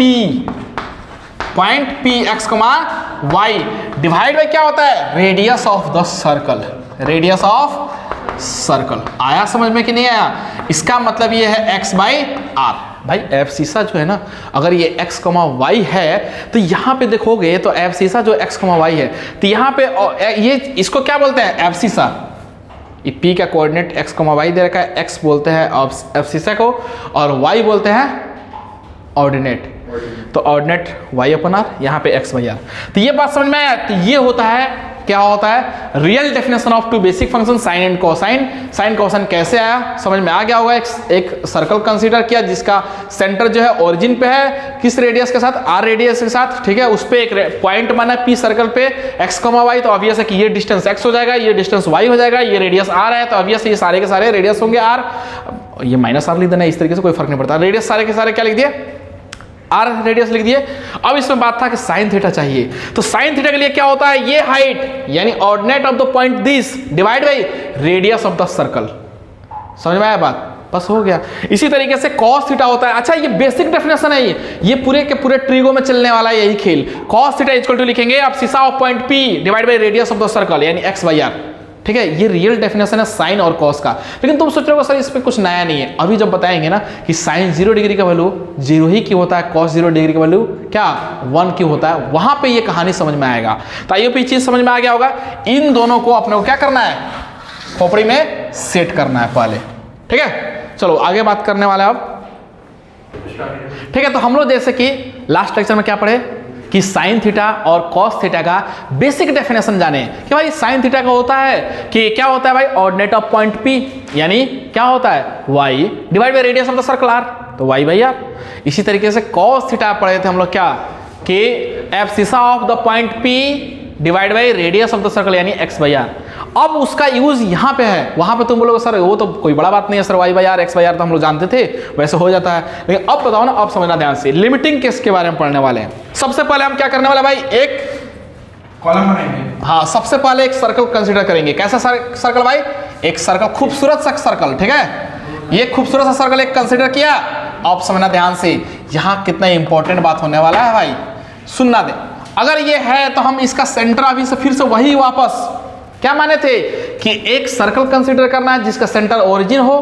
P x कमा y डिवाइड बाई क्या होता है, radius of the circle, radius of circle. आया समझ में कि नहीं आया? इसका मतलब ये है x बाई r। भाई एब्सिसा जो है ना, अगर ये x कमा y है तो यहाँ पे देखोगे तो एब्सिसा जो x कमा y है तो यहाँ पे ये इसको क्या बोलते हैं, एब्सिसा। ये P का कोऑर्डिनेट x कमा y दे रखा है, x बोलते हैं एब्सिसा को और y बोलते हैं ऑर्डिनेट। तो ऑर्डिनेट y अपन r, यहाँ पे x बाई r। तो ये बात समझ में आया? तो ये होता है, क्या होता है, real definition of two basic function sine and cosine. Sine cosine कैसे आया समझ में आ गया होगा। एक सर्कल कंसीडर किया जिसका सेंटर जो है ओरिजिन पे है, किस रेडियस के साथ, r रेडियस के साथ, ठीक है। उस पे एक पॉइंट माना P सर्कल पे x कमा y, तो ऑब्वियस है कि ये डिस्टेंस x हो जाएगा, ये डिस्टेंस y हो जाएगा, ये रेडियस r है तो ऑब्वियस ये सारे के सारे रेडियस होंगे r। ये माइनस r लिख देना, इस तरीके से कोई फर्क नहीं पड़ता। रेडियस सारे के सारे क्या लिख दिए, r रेडियस लिख दिए। अब इसमें बात था कि साइन थीटा चाहिए, तो साइन थीटा के लिए क्या होता है, ये हाइट यानी ordinate of the point this divide by radius of the circle. समझ में आया बात? बस हो गया। इसी तरीके से cos थीटा होता है। अच्छा ये बेसिक डेफिनेशन है, ये पूरे के पूरे ट्रिगो में चलने वाला है यही खेल। cos थीटा इक्वल टू लिखेंगे आप सीसा of point P divide by radius of the circle यानी x बाई r। ठीक है, ये रियल डेफिनेशन है साइन और कॉस का। लेकिन तुम सोच रहे हो सर इस पे कुछ नया नहीं है। अभी जब बताएंगे ना कि साइन 0 डिग्री का वैल्यू 0 ही क्यों होता है, कॉस 0 डिग्री का वैल्यू क्या 1 क्यों होता है, वहां पे ये कहानी समझ में आएगा। तो आइए ये चीज समझ में आ गया होगा। इन दोनों को अपने को क्या करना है, खोपड़ी में सेट करना है पहले। ठीक है, चलो आगे बात करने वाले अब। ठीक है, तो हम लोग जैसे कि लास्ट लेक्चर में क्या पढ़े कि साइन थीटा और कॉस थीटा का बेसिक डेफिनेशन जाने कि भाई साइन थीटा का होता है कि क्या होता है भाई, ऑर्डिनेट ऑफ पॉइंट P यानी क्या होता है y divide by radius of the circle r, तो y बाई r। इसी तरीके से कॉस थीटा पढ़े थे हम लोग क्या कि abscissa of the point P divide by radius of the circle यानी x बाई r। अब उसका यूज यहाँ पे है, वहां पे तुम बोलोगे सर वो तो कोई बड़ा बात नहीं है sir, y by r x by r तो हम लोग जानते थे वैसे हो जाता है। लेकिन अब बताओ ना, अब समझना ध्यान से, लिमिटिंग केस के बारे में पढ़ने वाले हैं। सबसे पहले हम क्या करने वाले भाई, एक कॉलम बनाएंगे। हाँ, सबसे पहले एक सर्कल कंसीडर करेंगे। कैसा सर्कल भाई, एक सर्कल, खूबसूरत सा सर्कल। ठीक है, ये खूबसूरत सा सर्कल एक कंसीडर किया। अब समझना ध्यान से, यहाँ कितना इंपॉर्टेंट बात होने वाला है भाई, सुनना दे। अगर ये है तो हम इसका सेंटर अभी से फिर से वही वापस क्या माने थे कि एक सर्कल कंसीडर करना है जिसका सेंटर ओरिजिन हो,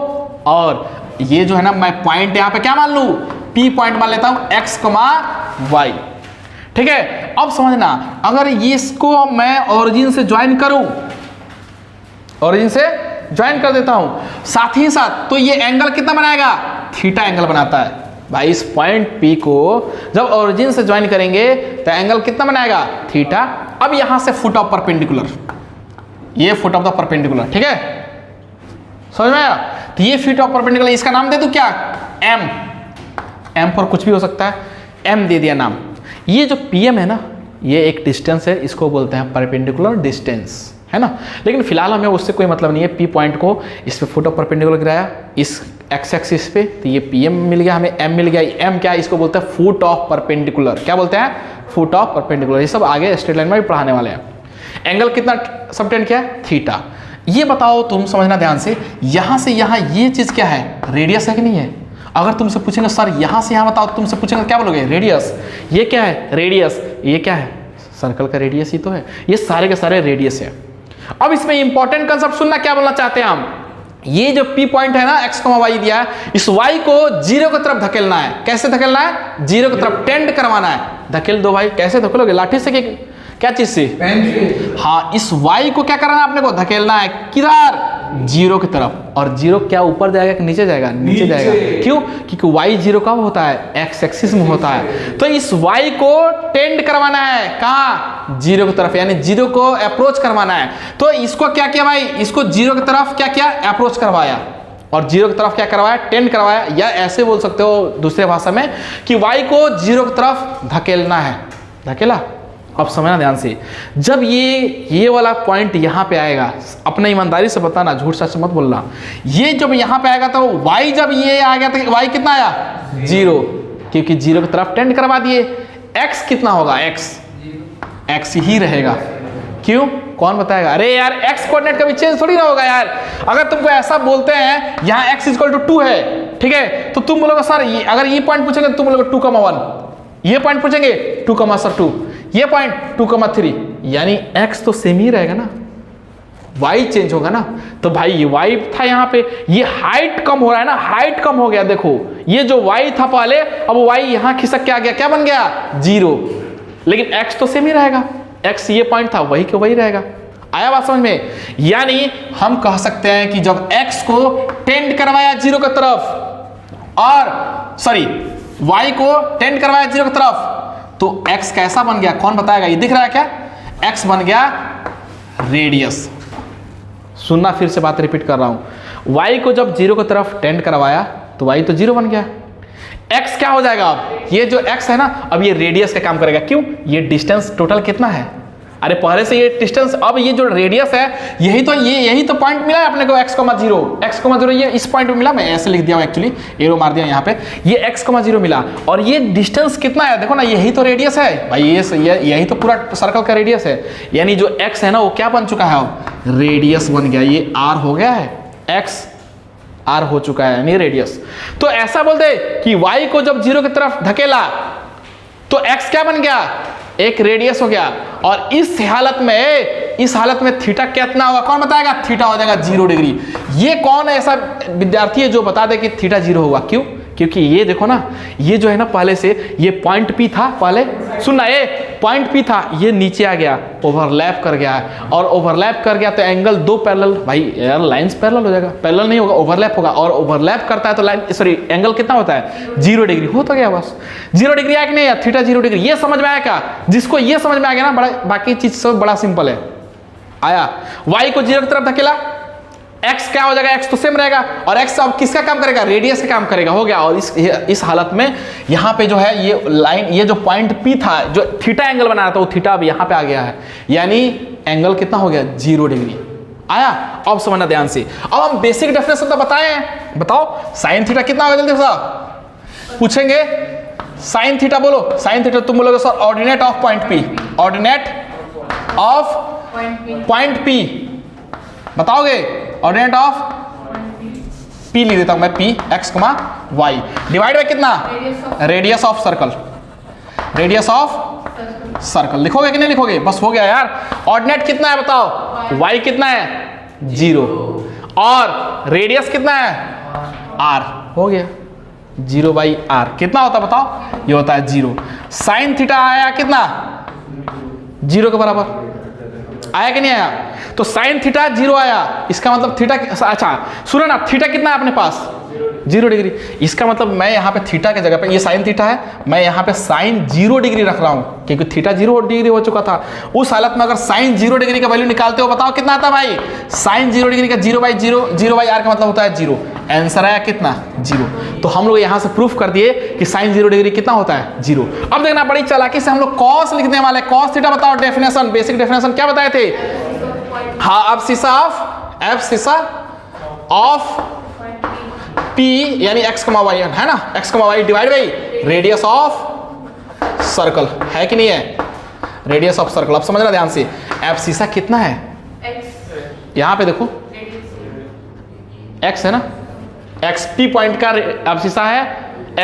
और ये जो है ना मैं पॉइंट यहाँ पे क्या मान लूं, P पॉइंट मान लेता हूं x, y। ठीक है, अब समझना, अगर इसको मैं ओरिजिन से ज्वाइन करूं, ओरिजिन से ज्वाइन कर देता हूं साथ ही साथ, तो ये एंगल कितना बनाएगा, थीटा एंगल बनाता है भाई। इस पॉइंट P को जब ओरिजिन से ज्वाइन करेंगे तो एंगल कितना बनाएगा, थीटा। अब यहां से फुट ऑफ परपेंडिकुलर, ये फुट ऑफ द परपेंडिकुलर। ठीक है, समझ में आया? तो ये फुट ऑफ परपेंडिकुलर, इसका नाम दे दूं क्या, m पर कुछ भी हो सकता है, m दे दिया नाम। ये जो pm है ना, ये एक डिस्टेंस है, इसको बोलते हैं परपेंडिकुलर डिस्टेंस, है ना। लेकिन फिलहाल हमें उससे कोई मतलब नहीं है। P पॉइंट को इस पे फुट ऑफ परपेंडिकुलर गिराया, इस x एक्सिस पे, तो ये pm मिल गया, हमें m मिल गया। m क्या है, इसको बोलते हैं फुट ऑफ परपेंडिकुलर। क्या बोलते हैं, फुट ऑफ परपेंडिकुलर। ये सब आगे स्ट्रेट लाइन में भी पढ़ाने वाले हैं। एंगल कितना सबटेंड किया है, थीटा। ये बताओ तुम समझना ध्यान से, यहां से यहां ये चीज क्या है, रेडियस है कि नहीं है। अगर तुमसे पूछेंगे सर यहां से यहां बताओ, तुमसे पूछेंगे क्या बोलोगे, रेडियस। ये क्या है, रेडियस। ये क्या है, सर्कल का रेडियस ही तो है। ये सारे के सारे रेडियस है। अब इसमें इंपॉर्टेंट कंसेप्ट सुनना, क्या बोलना चाहते हैं हम, ये जो P पॉइंट है ना, x, y दिया है, इस y को 0 की तरफ धकेलना है। कैसे धकेलना है, 0 की तरफ टेंड करवाना है। धकेल दो भाई, कैसे धकेलोगे, लाठी से क्या चीज से? पेन से। हाँ, इस y को क्या करना है अपने को? धकेलना है किधर? 0 की तरफ। और 0 क्या ऊपर जाएगा कि नीचे जाएगा? नीचे जाएगा। क्यों? क्योंकि y 0 कब होता है? x एक्सिस में होता है। तो इस y को टेंड करवाना है कहाँ? 0 की तरफ, यानी 0 को अप्रोच करवाना है। तो इसको क्या किया भाई? इसको 0 की तरफ क्या किया? अप्रोच करवाया। और 0 की तरफ क्या करवाया? टेंड करवाया। या ऐसे बोल सकते हो दूसरे भाषा में कि y को 0 की तरफ धकेलना है। धकेला? अब समझना ध्यान से, जब ये वाला पॉइंट यहाँ पे आएगा, अपने ईमानदारी से बताना, झूठ सच मत बोलना, ये जब यहाँ पे आएगा तो y जब ये आ गया तो y कितना आया? 0, क्योंकि 0 की तरफ टेंड करवा दिए। x कितना होगा? x ही रहेगा। क्यों? कौन बताएगा? अरे यार x कोऑर्डिनेट कभी चेंज थोड़ी ना होगा यार। अगर तुमको ऐसा बोलते हैं यहाँ x = 2 है, ठीक है, तो तुम बोलोगे सर अगर ये पॉइंट पूछेंगे तो तुम बोलोगे 2,1, ये पॉइंट पूछेंगे 2,2, ये पॉइंट 2,3, यानी x तो सेम ही रहेगा ना, y चेंज होगा ना। तो भाई ये y था यहाँ पे, ये हाइट कम हो रहा है ना, हाइट कम हो गया। देखो ये जो y था पहले, अब y यहाँ खिसक के आ गया, क्या बन गया? 0, लेकिन x तो सेम ही रहेगा। x ये पॉइंट था, वही के वही रहेगा। आया बात समझ में? यानी हम कह सकते हैं कि जब x को टेंड करवाया 0 की तरफ, और सॉरी y को टेंड करवाया 0 की तरफ, तो x कैसा बन गया? कौन बताएगा? ये दिख रहा है क्या? x बन गया रेडियस। सुनना, फिर से बात रिपीट कर रहा हूं। y को जब 0 की तरफ टेंड करवाया तो y तो 0 बन गया। x क्या हो जाएगा? अब ये जो x है ना, अब ये रेडियस का काम करेगा। क्यों? ये डिस्टेंस टोटल कितना है? अरे पहले से ये डिस्टेंस, अब ये जो रेडियस है, यही तो पॉइंट मिला है अपने को x,0 ये इस पॉइंट पे मिला। मैं ऐसे लिख दिया हूं, एक्चुअली एरो मार दिया यहाँ पे, ये x,0 मिला। और ये डिस्टेंस कितना है? देखो ना, यही तो रेडियस है भाई, यही तो पूरा सर्कल का रेडियस है। यानी जो x है ना, वो क्या बन चुका है? अब रेडियस बन गया। ये r हो गया है, x r हो चुका है, यानी रेडियस। तो ऐसा बोलते कि y को जब 0 की तरफ धकेला तो x क्या बन गया? एक रेडियस हो गया। और इस हालत में थीटा कितना होगा? कौन बताएगा? थीटा हो जाएगा 0 डिग्री। ये कौन ऐसा विद्यार्थी है जो बता दे कि थीटा 0 होगा? क्यों? क्योंकि ये देखो ना, ये जो है ना, पहले से ये पॉइंट P था, पहले सुनना, ये पॉइंट P था, ये नीचे आ गया, ओवरलैप कर गया है। और ओवरलैप कर गया तो एंगल दो पैरेलल, भाई यार लाइंस पैरेलल हो जाएगा, पैरेलल नहीं होगा, ओवरलैप होगा। और ओवरलैप करता है तो लाइन, सॉरी, एंगल कितना होता है? 0 डिग्री। हो तो गया बस। 0 डिग्री आया कि नहीं? Theta 0 degree. ये समझ में आया क्या? जिसको ये समझ में आ गया ना, बड़ा, बाकी चीज सब बड़ा सिंपल है। आया, y को 0 की तरफ धकेला, x क्या हो जाएगा? x तो सेम रहेगा। और x अब किसका काम करेगा? रेडियस का काम करेगा। हो गया। और इस हालत में यहाँ पे जो है ये लाइन, ये जो पॉइंट P था, जो थीटा एंगल बनाया था, वो थीटा अब यहाँ पे आ गया है, यानी एंगल कितना हो गया? 0 डिग्री। आया? अब समझना ध्यान से। अब हम बेसिक डेफिनेशन तो बताए हैं, बताओ साइन थीटा कितना होगा? जल्दी से पूछेंगे, साइन थीटा बोलो। साइन थीटा तुम बोलोगे sir ordinate of point P, ordinate of point P बताओगे? ऑर्डिनेट ऑफ P लिख देता हूं मैं, P x, y divide by कितना? Radius of circle, radius of circle. लिखोगे कि नहीं लिखोगे? बस हो गया यार। ऑर्डिनेट कितना है बताओ? y कितना है? 0। और रेडियस कितना है? r। हो गया। 0/r कितना होता है बताओ? ये होता है 0। साइन थीटा आया कितना? 0 के बराबर। आया कि नहीं आया? तो साइन थीटा 0 आया, इसका मतलब थीटा, अच्छा सुनो ना, थीटा कितना है अपने पास? 0 डिग्री। इसका मतलब मैं यहाँ पे थीटा के जगह पे, ये साइन थीटा है, मैं यहाँ पे साइन 0 डिग्री रख रहा हूँ, क्योंकि थीटा 0 डिग्री हो चुका था। उस हालत में अगर साइन 0 डिग्री का वैल्यू निकालते हो, बताओ कितना आता भाई? साइन 0 डिग्री का 0/r का मतलब होता है 0। आंसर आया कितना? 0। तो हम लोग यहाँ से प्रूफ कर दिए कि साइन 0 डिग्री कितना होता है? 0। अब देखना, बड़ी चालाकी से हम लोग कॉस लिखने वाले। कॉस थीटा बताओ डेफिनेशन, बेसिक डेफिनेशन क्या बताए थे? हाँ, अब सीसा ऑफ एफ सीसा ऑफ P यानी x, y है ना, x, y divide by radius of circle, है कि नहीं है? Radius of circle. अब समझना ध्यान से, एफ सीसा कितना है? x। यहाँ पे देखो x है ना, x P पॉइंट का एफ सीसा है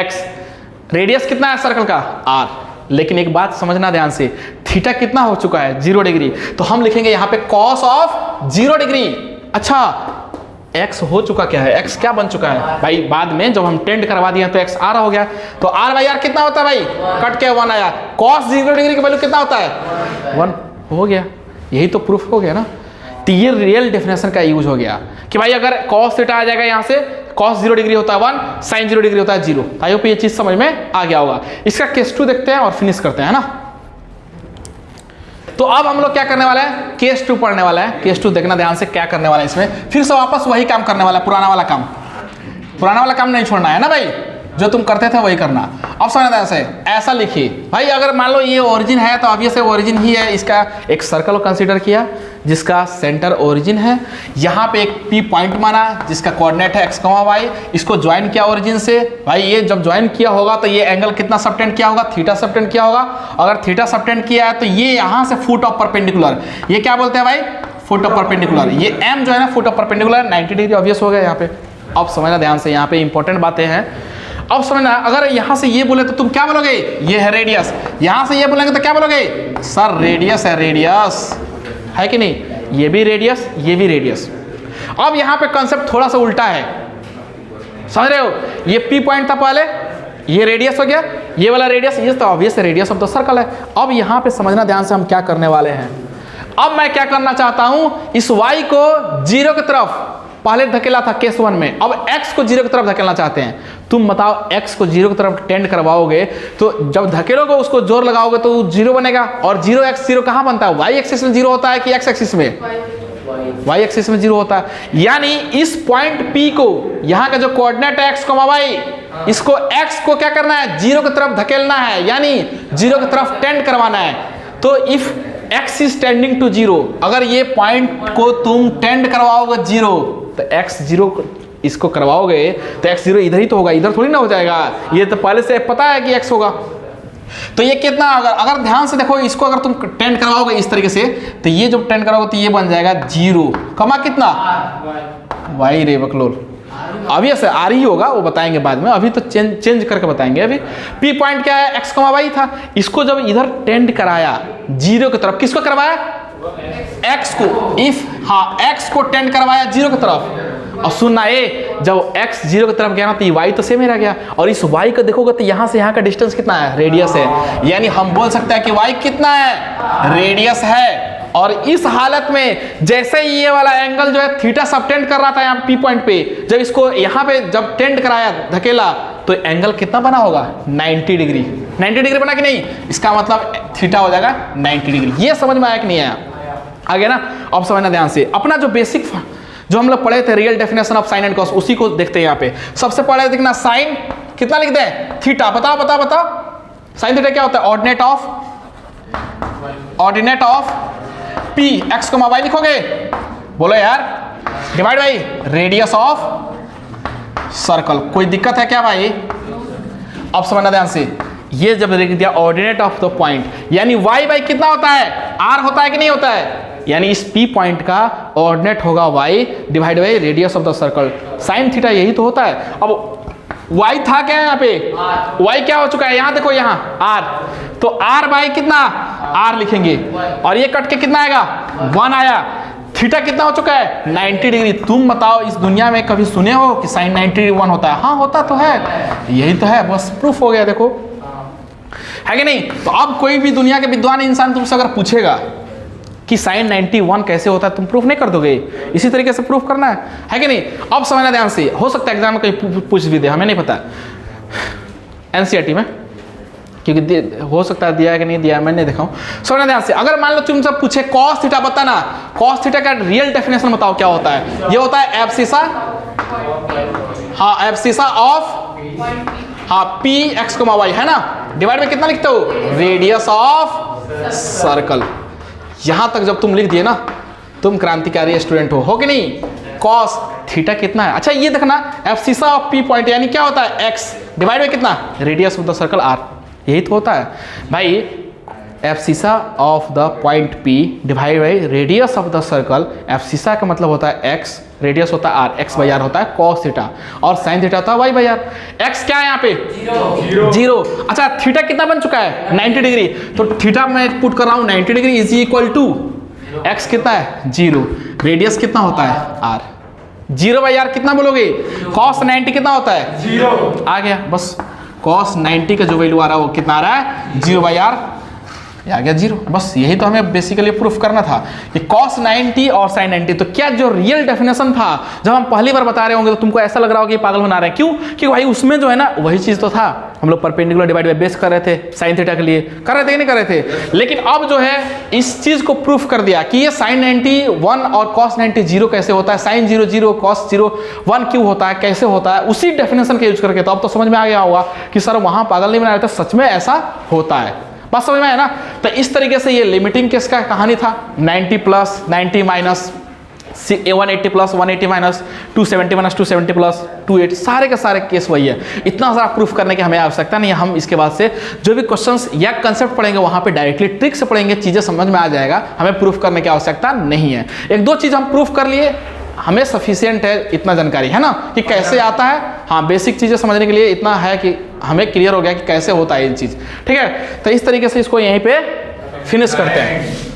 x, रेडियस कितना है सर्कल का? r। लेकिन एक बात समझना ध्यान से, थीटा कितना हो चुका है? 0 डिग्री। तो हम लिखेंगे यहाँ पे कॉस ऑफ 0 डिग्री। अच्छा, x हो चुका क्या है, x क्या बन चुका है भाई, बाद में जब हम टेंड करवा दिए तो x r हो गया, तो r बाई r कितना होता है भाई, कट के 1 आया, cos 0 डिग्री की वैल्यू कितना होता है 1 हो गया, यही तो प्रूफ हो गया ना। तो ये रियल डेफिनेशन का यूज हो गया कि भाई अगर cos थीटा आ जाएगा यहाँ से, cos 0 डिग्री होता है 1, sin 0 डिग्री होता है 0। आई होप ये चीज समझ में आ गया होगा। इसका केस 2 देखते हैं और फिनिश करते हैं, है ना। तो अब हम लोग क्या करने वाला है, केस 2 पढ़ने वाला है। केस 2 देखना ध्यान से क्या करने वाला है, इसमें फिर से वापस वही काम करने वाला है, पुराना वाला काम नहीं छोड़ना है ना भाई, जो तुम करते थे वही करना। अब समझना ऐसे, ऐसा लिखिए भाई, अगर मान लो ये ओरिजिन है तो अब ये से ओरिजिन ही है, इसका एक सर्कल कंसीडर किया जिसका सेंटर ओरिजिन है, यहाँ पे एक पी पॉइंट माना जिसका कोऑर्डिनेट है x, y, इसको ज्वाइन किया ओरिजिन से। भाई ये जब ज्वाइन किया होगा तो ये एंगल कितना सबटेंड किया होगा, थीटा सबटेंड किया होगा। अगर थीटा सबटेंड किया है तो ये यहाँ से फुट ऑफ परपेंडिकुलर, ये क्या बोलते हैं भाई, फुट ऑफ परपेंडिकुलर। ये m जो है ना foot of perpendicular 90 degree obvious हो गया यहाँ पे। अब समझना ध्यान से, यहाँ पे इंपॉर्टेंट बातें हैं। अब समझना, अगर यहाँ से ये बोले तो तुम क्या बोलोगे, ये है रेडियस। यहाँ से ये बोलेंगे तो क्या बोलोगे, सर रेडियस है, रेडियस है कि नहीं, ये भी रेडियस, ये भी रेडियस। अब यहाँ पे कॉन्सेप्ट थोड़ा सा उल्टा है, समझ रहे हो, ये पी पॉइंट था पहले, ये रेडियस हो गया, ये वाला रेडियस, ये तो obvious radius of the circle है। अब यहाँ पे समझना ध्यान से हम क्या करने वाले हैं। अब मैं क्या करना चाहता हूं, इस y को 0 की तरफ पहले धकेला था केस 1 में, अब x को 0 की तरफ धकेलना चाहते हैं। तुम बताओ x को 0 की तरफ टेंड करवाओगे तो जब धकेलोगे उसको जोर लगाओगे तो 0 बनेगा, और 0x0 कहाँ बनता है, y एक्सिस में 0 होता है कि x एक्सिस में, y एक्सिस में 0 होता है। यानी इस पॉइंट P को, यहाँ का जो कोऑर्डिनेट है x, y, इसको x को क्या करना है, 0 की तरफ धकेलना है, यानी 0 की तरफ टेंड करवाना है। तो if x is tending to 0, अगर ये पॉइंट को तुम टेंड करवाओगे 0 तो x0 इसको करवाओगे तो x0 इधर ही तो होगा, इधर थोड़ी ना हो जाएगा, ये तो पहले से पता है कि x होगा। तो ये कितना होगा, अगर ध्यान से देखो, इसको अगर तुम टेंड करवाओगे इस तरीके से तो ये जब टेंड कराओगे तो ये बन जाएगा 0, कमा कितना y रे बकलोल, अभी ऐसे आ रही होगा, वो बताएंगे बाद में, अभी तो चेंज करके बताएंगे। अभी पी पॉइंट क्या है, x, y था, इसको जब इधर टेंड कराया 0 की तरफ, किसको करवाया, x को, इफ हाँ x को टेंड करवाया 0 की तरफ। और सुनना ये, जब x 0 की तरफ गया ना तो ये y तो सेम ही रह गया, और इस y को देखोगे तो यहाँ से यहाँ का डिस्टेंस कितना है, रेडियस है, यानी हम बोल सकते हैं कि y कितना है, रेडियस है। और इस हालत में जैसे ही ये वाला एंगल जो है थीटा सब टेंड कर रहा था यहाँ पी पॉइंट पे, जब इसको यहाँ पे जब टेंड कराया धकेला तो एंगल कितना बना होगा, 90 डिग्री। 90 डिग्री बना कि नहीं, इसका मतलब थीटा हो जाएगा 90 डिग्री। ये समझ में आया कि नहीं आया, आ गया ना। अब समझना ध्यान से, अपना जो बेसिक जो हम लोग पढ़े थे real definition of sine and cos, उसी को देखते हैं यहाँ पे। सबसे पहले देखना, साइन कितना लिखते हैं, थीटा, बताओ बताओ बताओ, साइन थीटा क्या होता है, ऑर्डिनेट ऑफ पी एक्स को y लिखोगे, बोलो यार, divide by radius of circle. कोई दिक्कत है क्या भाई, अब समझना ध्यान से, ये जब लिख दिया ऑर्डिनेट ऑफ द पॉइंट, यानी y बाई कितना होता है, r होता है कि नहीं होता है, यानी इस p पॉइंट का ऑर्डिनेट होगा y divide by radius of the circle. Sine theta यही तो होता है। अब y था क्या यहाँ पे, y क्या हो चुका है, यहाँ देखो यहाँ r, तो r बाई कितना, r लिखेंगे, और ये कट के कितना आएगा 1 आया। थीटा कितना हो चुका है 90 डिग्री। तुम बताओ इस दुनिया में कभी सुने हो कि साइन 90 डिग्री 1 होता है, हाँ होता तो है, यही तो है, बस प्रूफ हो गया, देखो है कि नहीं। तो अब कोई भी दुनिया के विद्वान इंसान तुमसे अगर पूछेगा कि साइन 91 कैसे होता है, तुम प्रूफ नहीं कर दोगे, इसी तरीके से प्रूफ करना है कि नहीं। अब समझना ध्यान से, हो सकता है एग्जाम में कहीं पूछ भी दे, हमें नहीं पता, एनसीईआरटी में, क्योंकि हो सकता है दिया है कि नहीं दिया है, मैं नहीं देखा हूँ। समझना ध्यान से, अगर मान लो तुमसे पूछे कॉस थीटा बताना, कॉस थीटा का रियल डेफिनेशन बताओ क्या होता है, ये होता है एब्सिसा, हाँ एब्सिसा ऑफ, हाँ पी एक्स को y है ना, डिवाइड में कितना लिखते हो, रेडियस ऑफ सर्कल। यहां तक जब तुम लिख दिए ना, तुम क्रांतिकारी स्टूडेंट हो कि नहीं। कॉस थीटा कितना है, अच्छा ये देखना, एब्सिसा ऑफ पी पॉइंट यानी क्या होता है, x डिवाइड में कितना, radius of the circle r, यही तो होता है भाई। Abscissa of the point p divide by radius of the circle, abscissa का मतलब होता है x, रेडियस होता है r, x बाई r होता है cos थीटा, और sin थीटा होता है y बाई r। x क्या है यहाँ पे, 0। अच्छा थीटा कितना बन चुका है 90 डिग्री, तो थीटा मैं पुट कर रहा हूँ 90 degree is equal to x कितना है 0, रेडियस कितना होता है r, 0/r कितना बोलोगे? cos 90 कितना होता है? 0 आ गया बस। cos 90 का जो वैल्यू आ रहा है वो कितना आ रहा है? 0/r, आ गया 0। बस यही तो हमें बेसिकली प्रूफ करना था कि cos 90 और sin 90। तो क्या जो रियल डेफिनेशन था जब हम पहली बार बता रहे होंगे तो तुमको ऐसा लग रहा होगा कि पागल बना रहे हैं, क्यों? क्योंकि भाई उसमें जो है ना वही चीज़ तो था, हम लोग परपेंडिकुलर डिवाइड बाय बेस कर रहे थे sin थीटा के लिए, कर रहे थे कि नहीं कर रहे थे? लेकिन अब जो है इस चीज़ को प्रूफ कर दिया कि ये sin 90 1 और cos 90 0 कैसे होता है, sin 0 0 cos 0 1 क्यों होता है, कैसे होता है, उसी डेफिनेशन का यूज करके। तो अब तो समझ में आ गया होगा कि सर वहाँ पागल नहीं बना रहे थे, सच में ऐसा होता है। बात समझ में है ना? तो इस तरीके से ये लिमिटिंग केस का कहानी था। 90 plus 90 minus 180 plus 180 minus 270 minus 270 plus 280, सारे के सारे केस वही है। इतना सारा प्रूफ करने की हमें आवश्यकता नहीं है। हम इसके बाद से जो भी क्वेश्चंस या कंसेप्ट पढ़ेंगे वहाँ पे डायरेक्टली ट्रिक से पढ़ेंगे, चीज़ें समझ में आ जाएगा, हमें प्रूफ करने की आवश्यकता नहीं है। एक दो चीज़ हम प्रूफ कर लिए, हमें सफिशियंट है, इतना जानकारी है ना कि कैसे आता है। हाँ, बेसिक चीज़ें समझने के लिए इतना है कि हमें क्लियर हो गया कि कैसे होता है ये चीज़। ठीक है, तो इस तरीके से इसको यहीं पे फिनिश करते हैं।